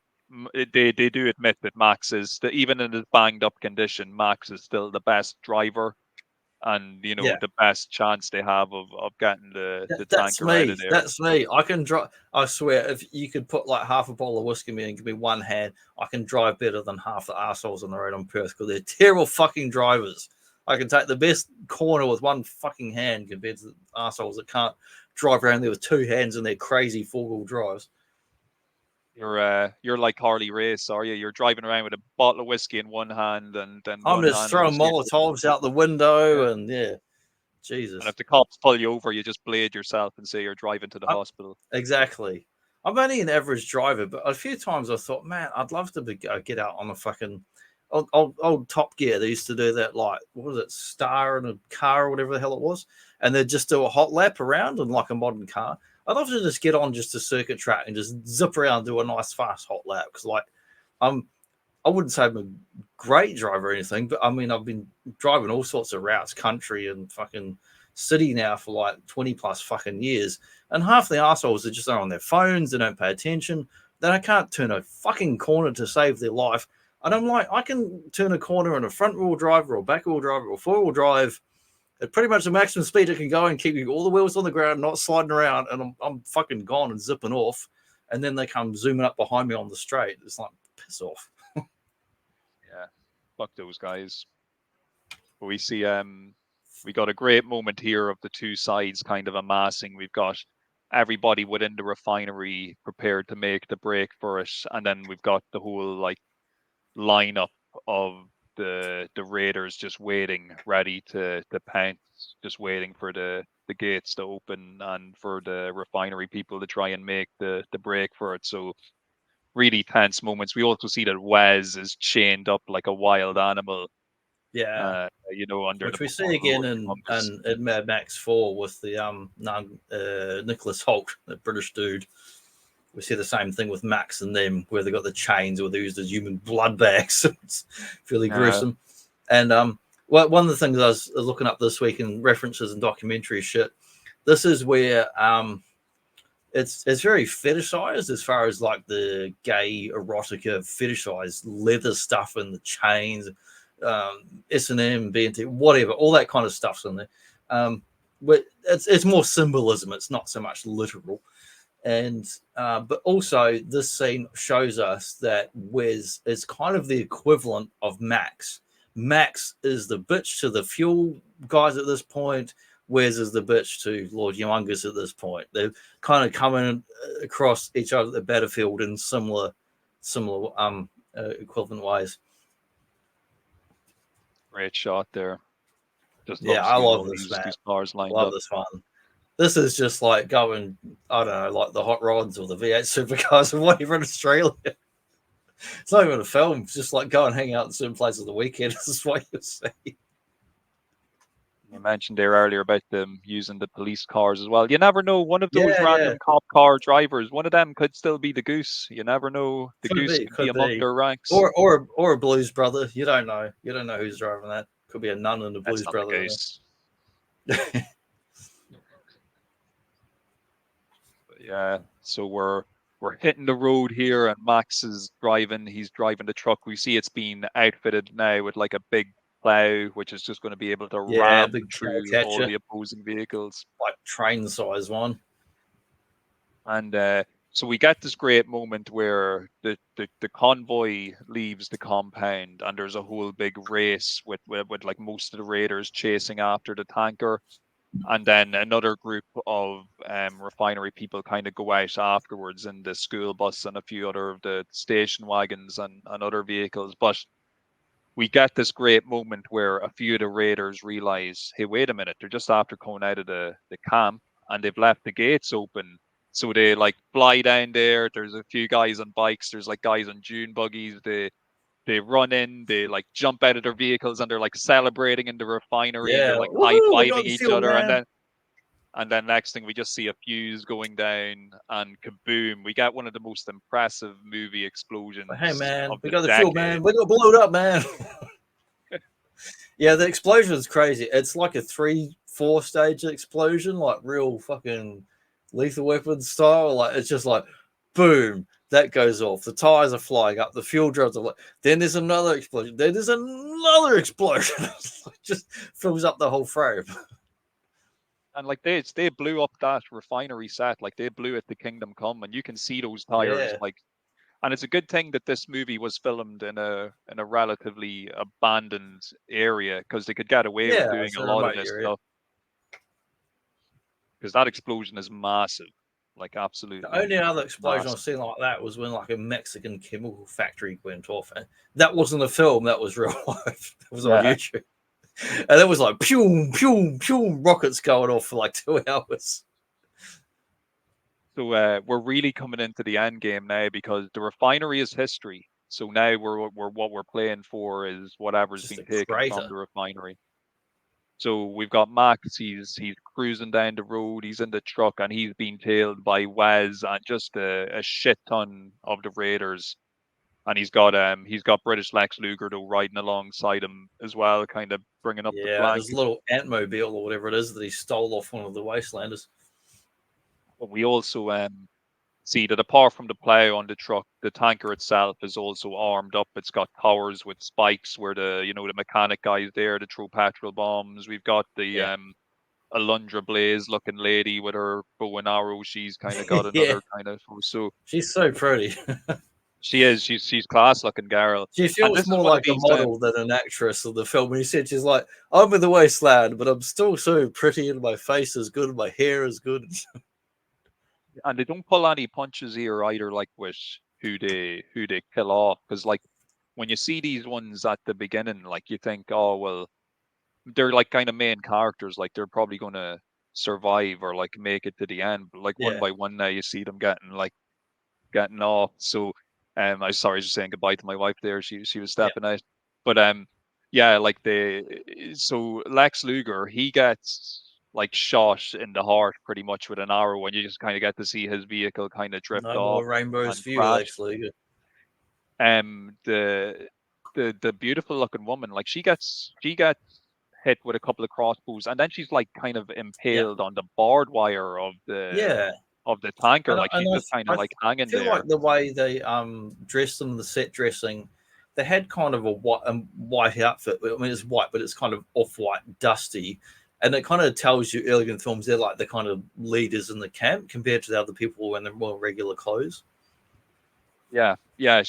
they do admit that Max is even in his banged up condition, Max is still the best driver, and you know the best chance they have of getting the tanker out of there. That's me. I can drive. I swear, if you could put like half a bottle of whiskey in me and give me one hand, I can drive better than half the assholes on the road on Perth because they're terrible fucking drivers. I can take the best corner with one fucking hand compared to the assholes that can't drive around there with two hands in their crazy four-wheel drives. You're like Harley Race, are you? You're driving around with a bottle of whiskey in one hand, and then I'm just throwing Molotovs out the window, and Jesus. And if the cops pull you over, you just blade yourself and say you're driving to the hospital. Exactly. I'm only an average driver, but a few times I thought, man, I'd love to get out on a fucking old Top Gear. They used to do that, like, what was it, Star in a car or whatever the hell it was, and they'd just do a hot lap around in like a modern car. I'd love to just get on just a circuit track and just zip around, do a nice fast hot lap, because like I wouldn't say I'm a great driver or anything, but I mean I've been driving all sorts of routes, country and fucking city now for like 20 plus fucking years, and half the assholes are just on their phones. They don't pay attention. They can't turn a fucking corner to save their life. And I'm like, I can turn a corner on a front wheel drive or back wheel drive or four wheel drive at pretty much the maximum speed it can go and keeping all the wheels on the ground, not sliding around, and I'm fucking gone and zipping off. And then they come zooming up behind me on the straight. It's like, piss off. Yeah, fuck those guys. But we see we got a great moment here of the two sides kind of amassing. We've got everybody within the refinery prepared to make the break for it, and then we've got the whole like lineup of the raiders just waiting, ready to pounce, just waiting for the gates to open and for the refinery people to try and make the break for it. So really tense moments. We also see that Wes is chained up like a wild animal. Yeah, you know, under which we see again in Mad Max 4 with the Nicholas Hoult, the British dude. We see the same thing with Max and them, where they got the chains or they used as human blood bags. It's fairly gruesome. And one of the things I was looking up this week in references and documentary shit, this is where it's very fetishized as far as like the gay erotica fetishized leather stuff and the chains, S&M, BNT, whatever, all that kind of stuff's in there. But it's more symbolism. It's not so much literal. And but also this scene shows us that Wes is kind of the equivalent of Max. Max is the bitch to the fuel guys at this point. Wes is the bitch to Lord Humongous at this point. They're kind of coming across each other at the battlefield in similar equivalent ways. Great shot there. Just I love this, man. These cars lined love up. This one. This is just like going, I don't know, like the Hot Rods or the V8 supercars or whatever in Australia. It's not even a film. It's just like go and hang out in certain places on the weekend. This is what you see. You mentioned there earlier about them using the police cars as well. You never know. One of those random cop car drivers, one of them could still be the Goose. You never know. The Goose could be among their ranks. Or a Blues Brother. You don't know. You don't know who's driving that. Could be a nun and a Blues Brother. Yeah, so we're hitting the road here, and Max is driving. He's driving the truck. We see it's been outfitted now with like a big plow, which is just going to be able to ram through all the opposing vehicles, like train size one. And so we get this great moment where the convoy leaves the compound, and there's a whole big race with like most of the raiders chasing after the tanker. And then another group of refinery people kind of go out afterwards in the school bus and a few other of the station wagons and other vehicles. But we get this great moment where a few of the raiders realize, hey, wait a minute, they're just after coming out of the camp and they've left the gates open. So they like fly down there. There's a few guys on bikes. There's like guys on dune buggies. They run in, they like jump out of their vehicles and they're like celebrating in the refinery and Yeah, they're like woohoo, we got high-fiving the each fuel, other. man. And then next thing we just see a fuse going down and kaboom, we get one of the most impressive movie explosions Hey, man, of we the got the decade. fuel, man. We got blown up, man. Yeah, the explosion is crazy. It's like a 3-4 stage explosion, like real fucking Lethal Weapon style. Like it's just like boom, that goes off. The tires are flying up. The fuel drums are like. Then there's another explosion. Then there's another explosion. It just fills up the whole frame. And like they blew up that refinery set, like they blew it to Kingdom Come, and you can see those tires Yeah. like. And it's a good thing that this movie was filmed in a relatively abandoned area because they could get away with doing It's a a lot of remote this area. stuff. Because that explosion is massive, like The absolutely. only other explosion I've seen like that was when like a Mexican chemical factory went off. And that wasn't a film, that was real life. It was on YouTube. And it was like pew, pew, pew, rockets going off for like 2 hours. So we're really coming into the end game now because the refinery is history. So now we're what we're playing for is whatever's Just been a taken crater. from the refinery. So we've got Max. He's cruising down the road. He's in the truck and he's being tailed by Wes and just a shit ton of the raiders. And he's got British Lex Luger though riding alongside him as well, kind of bringing up the Yeah, flank. his little Antmobile or whatever it is that he stole off one of the Wastelanders. But we also see that apart from the plow on the truck, the tanker itself is also armed up. It's got towers with spikes where the mechanic guys there to throw petrol bombs. We've got the Alundra Blaze looking lady with her bow and arrow. She's kind of got another kind of so she's so pretty. she is. She's class looking, Garl. She And feels this is more one of like a these model than an actress of the film. And he said she's like, I'm in the wasteland, but I'm still so pretty and my face is good and my hair is good. and they don't pull any punches here either, like with who they kill off. Because like when you see these ones at the beginning, like you think, oh well, they're like kind of main characters, like they're probably gonna survive or like make it to the end. But like one by one now you see them getting off. So I was sorry just saying goodbye to my wife there. She was stepping out. But yeah, like so Lex Luger, he gets like shot in the heart pretty much with an arrow, and you just kind of get to see his vehicle kind of drift No off more rainbows and for you, crash. Lex Luger. The beautiful looking woman, like she gets hit with a couple of crossbows, and then she's like kind of impaled on the barbed wire of the tanker. Like she's just kind of like hanging feel there. like the way they dressed them, the set dressing, they had kind of a white outfit. I mean, it's white, but it's kind of off-white, dusty. And it kind of tells you earlier in films they're like the kind of leaders in the camp compared to the other people in their more regular clothes. Yeah, I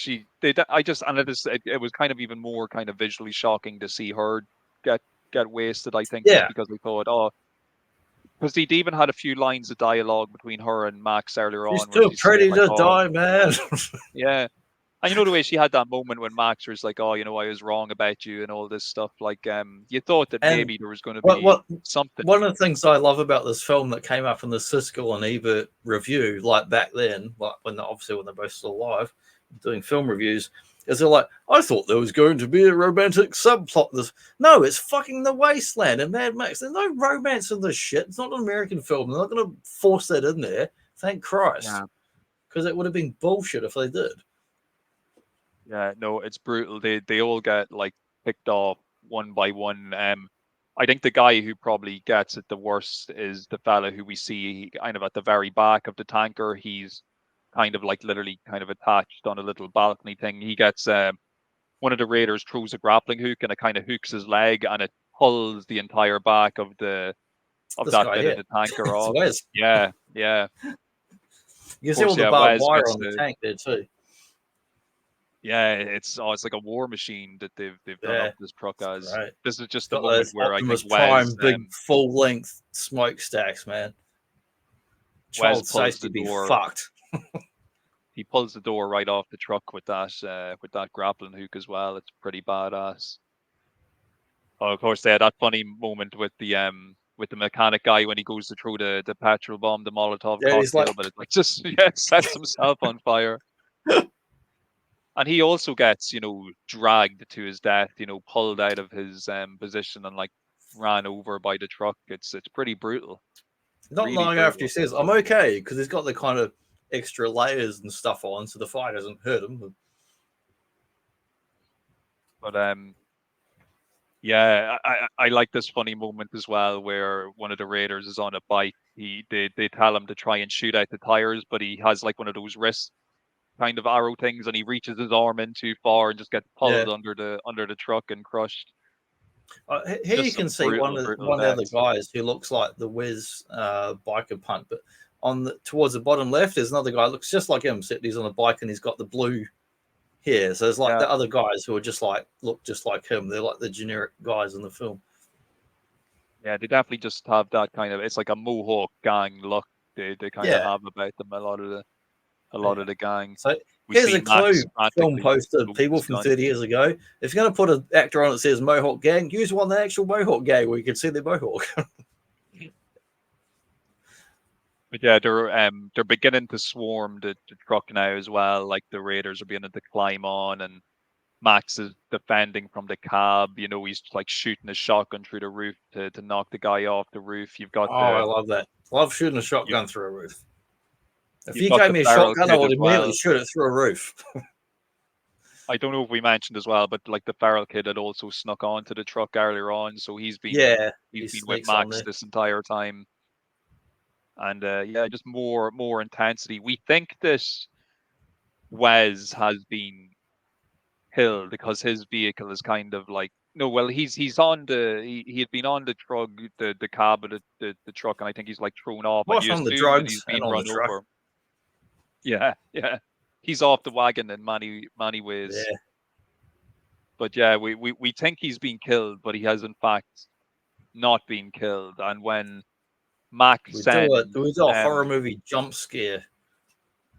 just, and it was kind of even more kind of visually shocking to see her get wasted. I think just because we thought, oh, because they'd even had a few lines of dialogue between her and Max earlier on. She's too pretty to die, man. Yeah. And you know the way she had that moment when Max was like, "Oh, I was wrong about you," and all this stuff. Like, you thought that maybe there was going to be something. One of the things I love about this film that came up in the Siskel and Ebert review, like back then, like when they're both still alive, doing film reviews, is they're like, I thought there was going to be a romantic subplot. No, it's fucking the wasteland and Mad Max. There's no romance in this shit. It's not an American film. They're not going to force that in there. Thank Christ, because it would have been bullshit if they did. Yeah, no, it's brutal. They all get like picked off one by one. I think the guy who probably gets it the worst is the fella who we see kind of at the very back of the tanker. He's kind of like literally kind of attached on a little balcony thing. He gets one of the raiders throws a grappling hook and it kind of hooks his leg and it pulls the entire back of that bit of the tanker off. Yeah. You can see all the barbed wire on the tank there too. Yeah, it's like a war machine that they've done up this truck as. Right. This is just It's the got moment those where I think Optimus Prime Wes big full length smokestacks, man. Wes Child pulls safety the be door. fucked. He pulls the door right off the truck with that grappling hook as well. It's pretty badass. Oh, of course, they had that funny moment with the mechanic guy when he goes to throw the petrol bomb, the Molotov Yeah, he's like, cocktail, but it like just sets himself on fire. And he also gets, dragged to his death, pulled out of his position and like ran over by the truck. It's pretty brutal. not Really long after he brutal. says, "I'm okay," because he's got the kind of extra layers and stuff on, so the fire doesn't hurt him. But yeah, I like this funny moment as well where one of the raiders is on a bike. They tell him to try and shoot out the tires, but he has like one of those wrist kind of arrow things, and he reaches his arm in too far and just gets pulled under the truck and crushed. Here you Just can some see brutal one of the other deaths. guys who looks like the Wiz biker punt, but towards the bottom left, there's another guy who looks just like him. Except he's on a bike and he's got the blue hair. So it's like the other guys who are just like look just like him. They're like the generic guys in the film. Yeah, they definitely just have that kind of. It's like a Mohawk gang look. They kind of have about them a lot of the gang. So We here's see a clue, Max film frantically poster, load people his from gun. 30 years ago. If you're going to put an actor on that says Mohawk Gang, use one of the actual Mohawk Gang where you can see the Mohawk. But yeah, they're beginning to swarm the truck now as well. Like the raiders are beginning to climb on, and Max is defending from the cab. He's like shooting a shotgun through the roof to knock the guy off the roof. You've got I love that. Love shooting a shotgun through a roof. If you got gave the me a feral shotgun, I kid would as immediately well. shoot it through a roof. I don't know if we mentioned as well, but like the feral kid had also snuck onto the truck earlier on, so he's been he been with sneaks on Max there. this entire time. And yeah, just more intensity. We think that Wes has been killed because his vehicle is kind of like no, well, he's on he had been on the truck, the cab of the truck, and I think he's like thrown off, and Both you on the assume that he's drugs and been on the run truck. over. Yeah, he's off the wagon in many ways. Yeah. But yeah, we think he's been killed, but he has in fact not been killed. And when Max We sends, do a horror movie jump scare.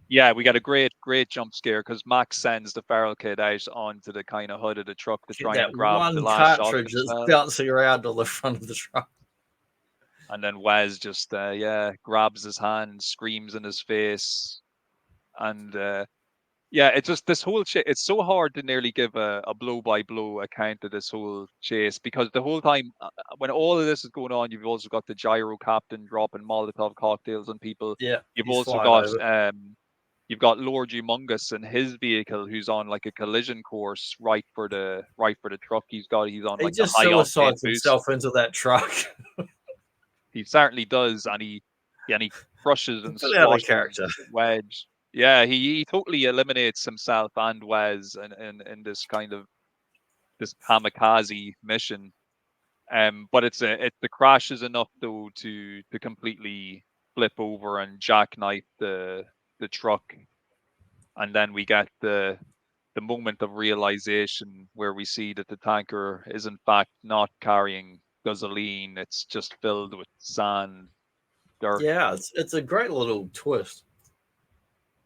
yeah, we got a great jump scare because Max sends the feral kid out onto the kind of hood of the truck to try That and grab the one last cartridge shotgun that's shell. bouncing around on the front of the truck. And then Wes just grabs his hand, screams in his face, and yeah, it's just this whole shit. It's so hard to nearly give a blow by blow account of this whole chase because the whole time when all of this is going on, you've also got the gyro captain dropping Molotov cocktails on people. Yeah, You've he's also flying got over. you've got Lord Humongous and his vehicle who's on like a collision course right for the truck. He's on He like the just high octane suicides boost. himself into that truck. He certainly does, and he crushes and Put out of squashes character. Wedge. Yeah, he totally eliminates himself and Wes in this kind of this kamikaze mission. But it's the crash is enough though to completely flip over and jackknife the truck, and then we get the moment of realization where we see that the tanker is in fact not carrying gasoline; it's just filled with sand, dirt. Yeah, it's a great little twist.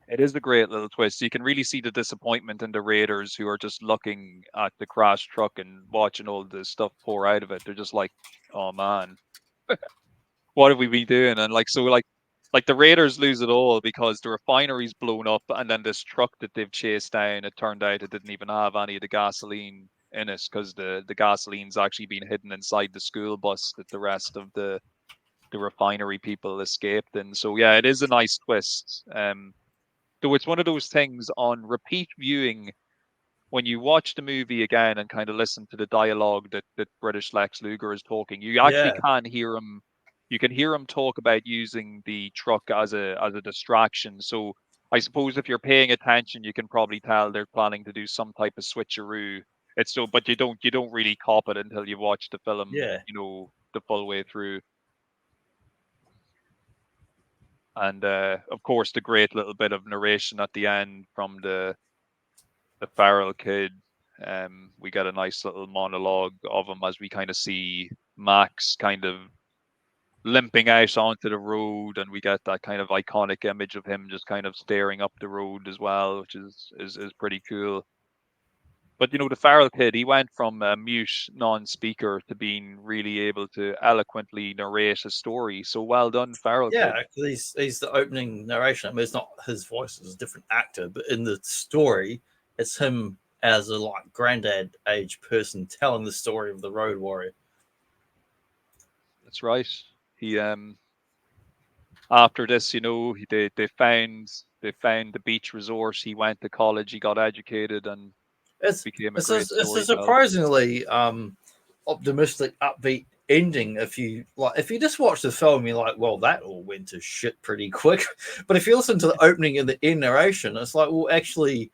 It is a great little twist. You can really see the disappointment in the raiders who are just looking at the crashed truck and watching all the stuff pour out of it. They're just like, "Oh man, what have we been doing?" And like the raiders lose it all because the refinery's blown up, and then this truck that they've chased down, it turned out it didn't even have any of the gasoline in it because the gasoline's actually been hidden inside the school bus that the rest of the refinery people escaped in. So yeah, it is a nice twist. Though it's one of those things on repeat viewing, when you watch the movie again and kind of listen to the dialogue that British Lex Luger is talking, you actually Yeah. can hear him. You can hear him talk about using the truck as a distraction. So I suppose if you're paying attention, you can probably tell they're planning to do some type of switcheroo. It's so, but you don't really cop it until you watch the film. Yeah. The full way through. And of course, the great little bit of narration at the end from the the Farrell kid. We get a nice little monologue of him as we kind of see Max kind of limping out onto the road, and we get that kind of iconic image of him just kind of staring up the road as well, which is pretty cool. But the Farrell kid, he went from a mute non-speaker to being really able to eloquently narrate a story. So well done, Farrell Yeah, kid. he's the opening narration. I mean, it's not his voice; it's a different actor. But in the story, it's him as a like granddad age person telling the story of the Road Warrior. That's right. He after this, they found the beach resort. He went to college. He got educated and became a great It's a storyteller. surprisingly optimistic, upbeat ending. If you just watch the film, you're like, well, that all went to shit pretty quick. But if you listen to the opening and the end narration, it's like, well, actually,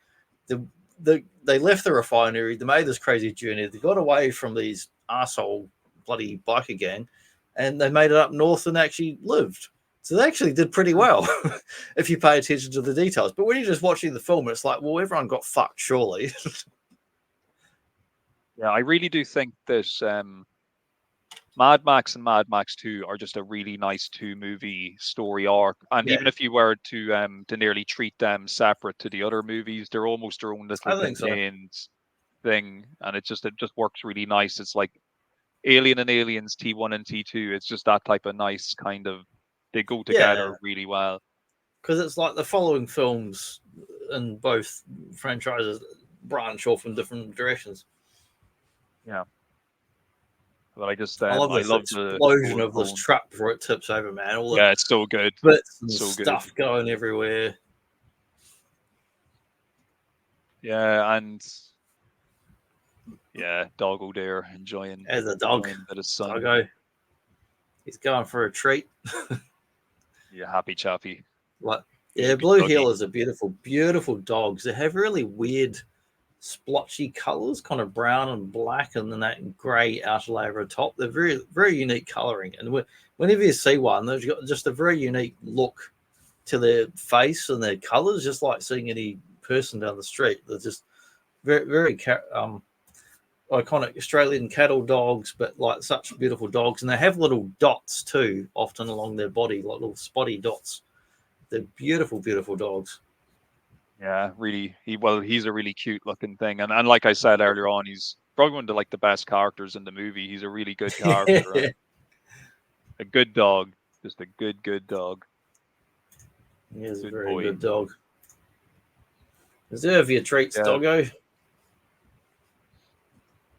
they left the refinery, they made this crazy journey, they got away from these arsehole bloody biker gang, and they made it up north and actually lived. So they actually did pretty well if you pay attention to the details. But when you're just watching the film, it's like, well, everyone got fucked, surely. Yeah, I really do think that Mad Max and Mad Max 2 are just a really nice two-movie story arc. And even if you were to nearly treat them separate to the other movies, they're almost their own little contained thing, and it just works really nice. It's like Alien and Aliens T1 and T2. It's just that type of nice kind of, they go together really well. Because it's like the following films in both franchises branch off in different directions. Yeah. But I just I love the explosion of this truck before it tips over, man. All the it's so good. Bits and stuff going everywhere. Yeah, and Doggo there enjoying as a dog. Doggo. He's going for a treat. Yeah, happy chappy. Like, yeah, Blue Heelers are beautiful, beautiful dogs. They have really weird splotchy colors, kind of brown and black, and then that gray outer layer over top. They're very, very unique coloring. And whenever you see one, they've got just a very unique look to their face and their colors, just like seeing any person down the street. They're just very, very iconic Australian cattle dogs, but like such beautiful dogs. And they have little dots too, often along their body, like little spotty dots. They're beautiful, beautiful dogs. Yeah, really. He's a really cute looking thing, and like I said earlier on, he's probably one of the best characters in the movie. He's a really good character, a good dog, just a good dog. He is a very good dog. Deserve your treats, Doggo.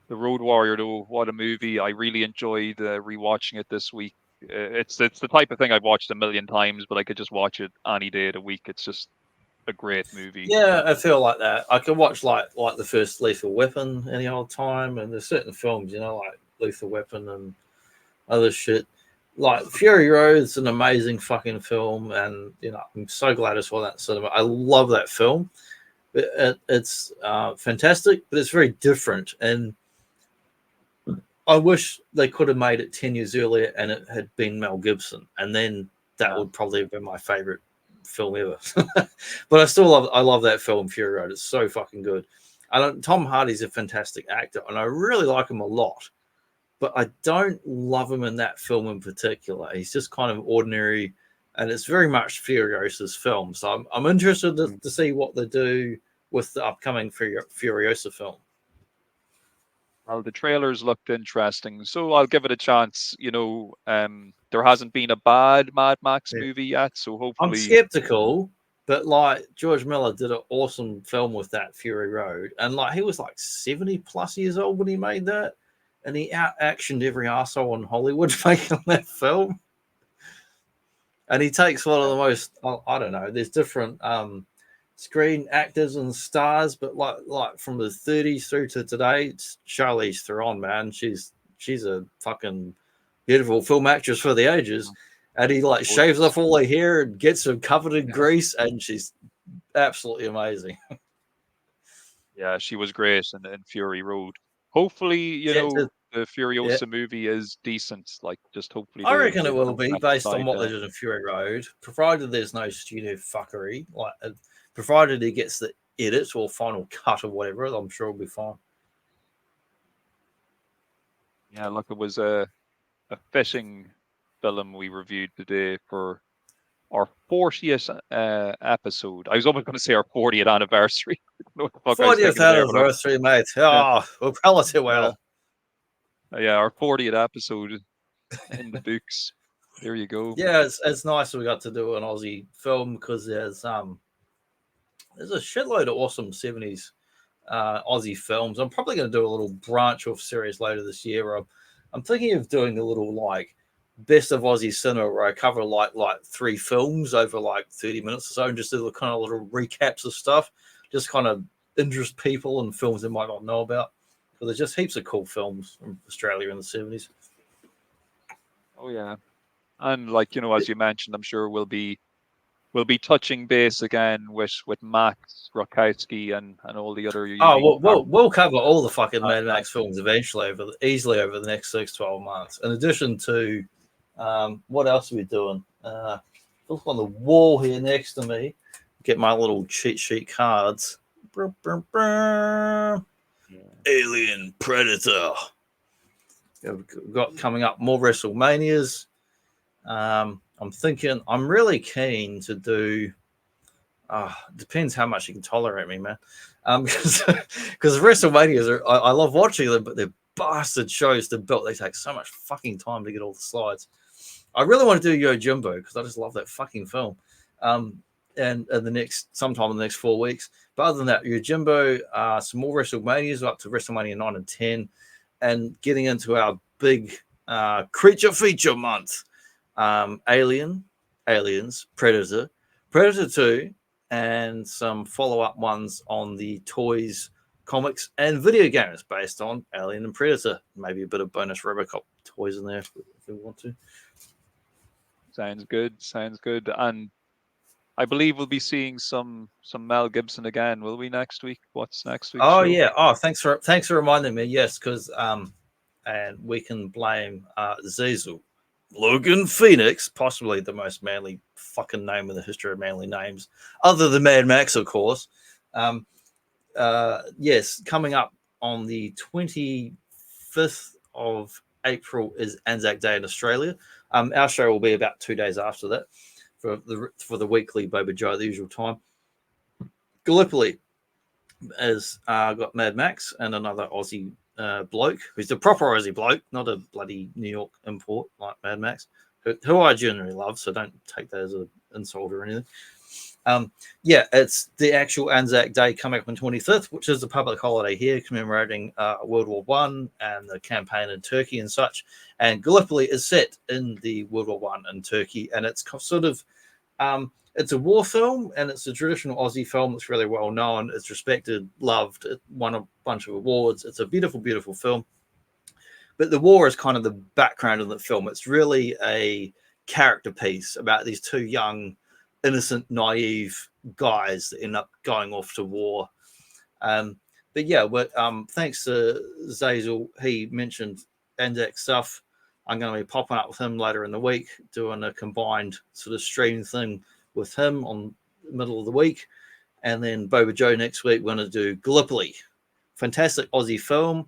The Road Warrior, though, what a movie! I really enjoyed rewatching it this week. It's the type of thing I've watched a million times, but I could just watch it any day of the week. It's just a great movie. Yeah, I feel like that. I could watch like the first Lethal Weapon any old time, and there's certain films, like Lethal Weapon and other shit. Like Fury Road's an amazing fucking film, and I'm so glad I saw that in cinema. I love that film. It's fantastic, but it's very different, and I wish they could have made it 10 years earlier and it had been Mel Gibson, and then that would probably have been my favorite film ever. But I love that film, Fury Road. It's so fucking good. Tom Hardy's a fantastic actor, and I really like him a lot, but I don't love him in that film in particular. He's just kind of ordinary, and it's very much Furiosa's film. So I'm interested to see what they do with the upcoming Furiosa film. Well, the trailers looked interesting, so I'll give it a chance. There hasn't been a bad Mad Max movie yet, so hopefully. I'm skeptical, but like George Miller did an awesome film with that Fury Road, and like he was like 70 plus years old when he made that, and he out-actioned every arsehole in Hollywood making that film. And he takes one of the most, I don't know, there's different screen actors and stars, but like from the 30s through to today, it's Charlize Theron, man. She's a fucking beautiful film actress for the ages, and he like shaves off all her hair and gets her covered in grease, and she's absolutely amazing. Yeah, she was great in Fury Road. Hopefully, the Furiosa movie is decent. Like, just hopefully. I reckon it will be based on what they did in Fury Road, provided there's no studio fuckery. Like, provided he gets the edit or final cut or whatever, I'm sure it'll be fine. Yeah, look, it was a fishing film we reviewed today for our 40th episode. I was almost going to say our 40th anniversary. I don't know what the fuck I was 40th thinking there, anniversary, mate. Oh, we'll tell it well. Yeah, our 40th episode in the books. There you go. Yeah, it's nice we got to do an Aussie film because there's a shitload of awesome 70s Aussie films. I'm probably going to do a little branch off series later this year. I'm thinking of doing a little like best of Aussie cinema where I cover like 3 films over like 30 minutes or so and just do the kind of little recaps of stuff, just kind of interest people in films they might not know about. Because there's just heaps of cool films from Australia in the 70s. Oh yeah, and like as you mentioned, I'm sure we'll be touching base again with Max Rokowski and all the other. We'll cover all the fucking Mad Max films eventually easily over the next 6-12 months. In addition to what else are we doing? Look on the wall here next to me. Get my little cheat sheet cards. Alien Predator. We've got coming up more WrestleManias. I'm really keen to do. Depends how much you can tolerate me, man. Because WrestleManias I love watching them, but they're bastard shows to build. They take so much fucking time to get all the slides. I really want to do Yojimbo because I just love that fucking film. And sometime in the next 4 weeks. But other than that, Yojimbo, some more WrestleManias up to WrestleMania 9 and 10, and getting into our big creature feature month. Aliens, Predator 2, and some follow-up ones on the toys, comics, and video games based on Alien and Predator. Maybe a bit of bonus Robocop toys in there if we want to. Sounds good. And I believe we'll be seeing some Mel Gibson again, will we, next week? What's next week? Oh, show? Yeah. Oh, thanks for reminding me. Yes, because and we can blame Zazul. Logan Phoenix, possibly the most manly fucking name in the history of manly names, other than Mad Max, of course. Yes, coming up on the 25th of April is Anzac Day in Australia. Our show will be about 2 days after that for the weekly Boba Joe at the usual time. Gallipoli has got Mad Max and another Aussie bloke who's the proper Aussie bloke, not a bloody New York import like Mad Max, who I generally love, so don't take that as an insult or anything. It's the actual Anzac Day coming up on 25th, which is a public holiday here commemorating World War I and the campaign in Turkey and such. And Gallipoli is set in the World War I in Turkey, and it's sort of it's a war film, and it's a traditional Aussie film that's really well known. It's respected, loved. It won a bunch of awards. It's a beautiful, beautiful film. But the war is kind of the background of the film. It's really a character piece about these 2 young, innocent, naive guys that end up going off to war. But thanks to Zazul, he mentioned Anzac stuff. I'm going to be popping up with him later in the week, doing a combined sort of stream thing with him on the middle of the week. And then Boba Joe next week, we're going to do Gallipoli. Fantastic Aussie film,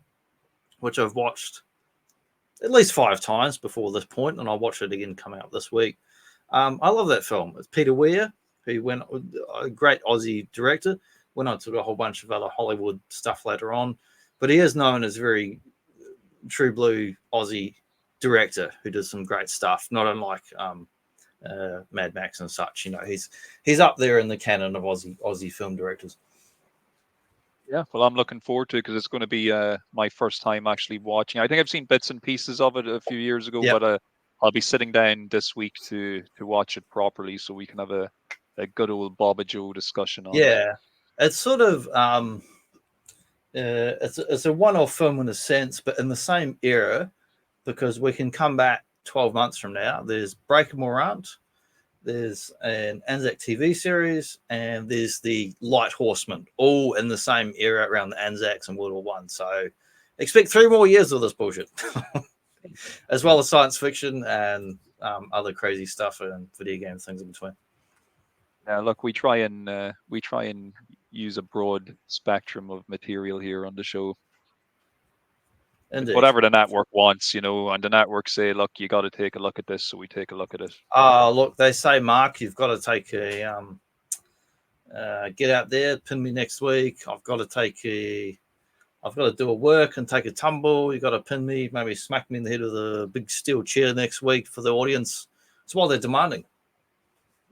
which I've watched at least 5 times before this point, and I'll watch it again coming up this week. I love that film. It's Peter Weir, who went a great Aussie director, went on to do a whole bunch of other Hollywood stuff later on, but he is known as very true blue Aussie director who does some great stuff, not unlike Mad Max and such. He's up there in the canon of Aussie film directors. Yeah, well, I'm looking forward to it because it's going to be my first time actually watching. I think I've seen bits and pieces of it a few years ago, but I'll be sitting down this week to watch it properly so we can have a good old Boba Joe discussion on it. Yeah, it's sort of it's a one-off film in a sense, but in the same era, because we can come back 12 months from now. There's Breaking Morant, there's an Anzac TV series, and there's the Light Horseman, all in the same era around the Anzacs and World War One. So expect 3 more years of this bullshit, as well as science fiction and other crazy stuff and video game things in between. Yeah, look, we try and use a broad spectrum of material here on the show. Indeed. Whatever the network wants, you know, and the network say, look, you got to take a look at this, so we take a look at it. Look, they say, Mark, you've got to take a get out there, pin me next week. I've got to do a work and take a tumble. You got to pin me, maybe smack me in the head with a big steel chair next week for the audience. It's what they're demanding.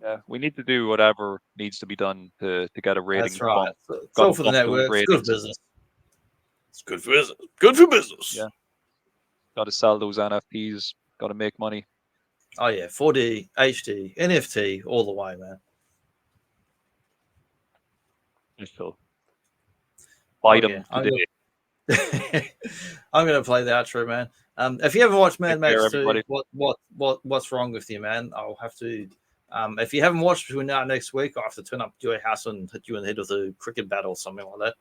Yeah, we need to do whatever needs to be done to get a rating. That's right. Bump. It's all for the network. It's good for business. It's good for business. Good for business. Yeah. Got to sell those NFTs. Got to make money. Oh yeah, 4D, HD, NFT, all the way, man. So, buy them today. I'm gonna play the outro, man. If you ever watched Mad Max 2, what's wrong with you, man? I'll have to. If you haven't watched between now and next week, I'll have to turn up to your house and hit you in the head with a cricket bat or something like that.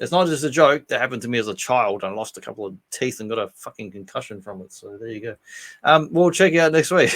It's not just a joke. That happened to me as a child. I lost a couple of teeth and got a fucking concussion from it. So there you go. We'll check you out next week.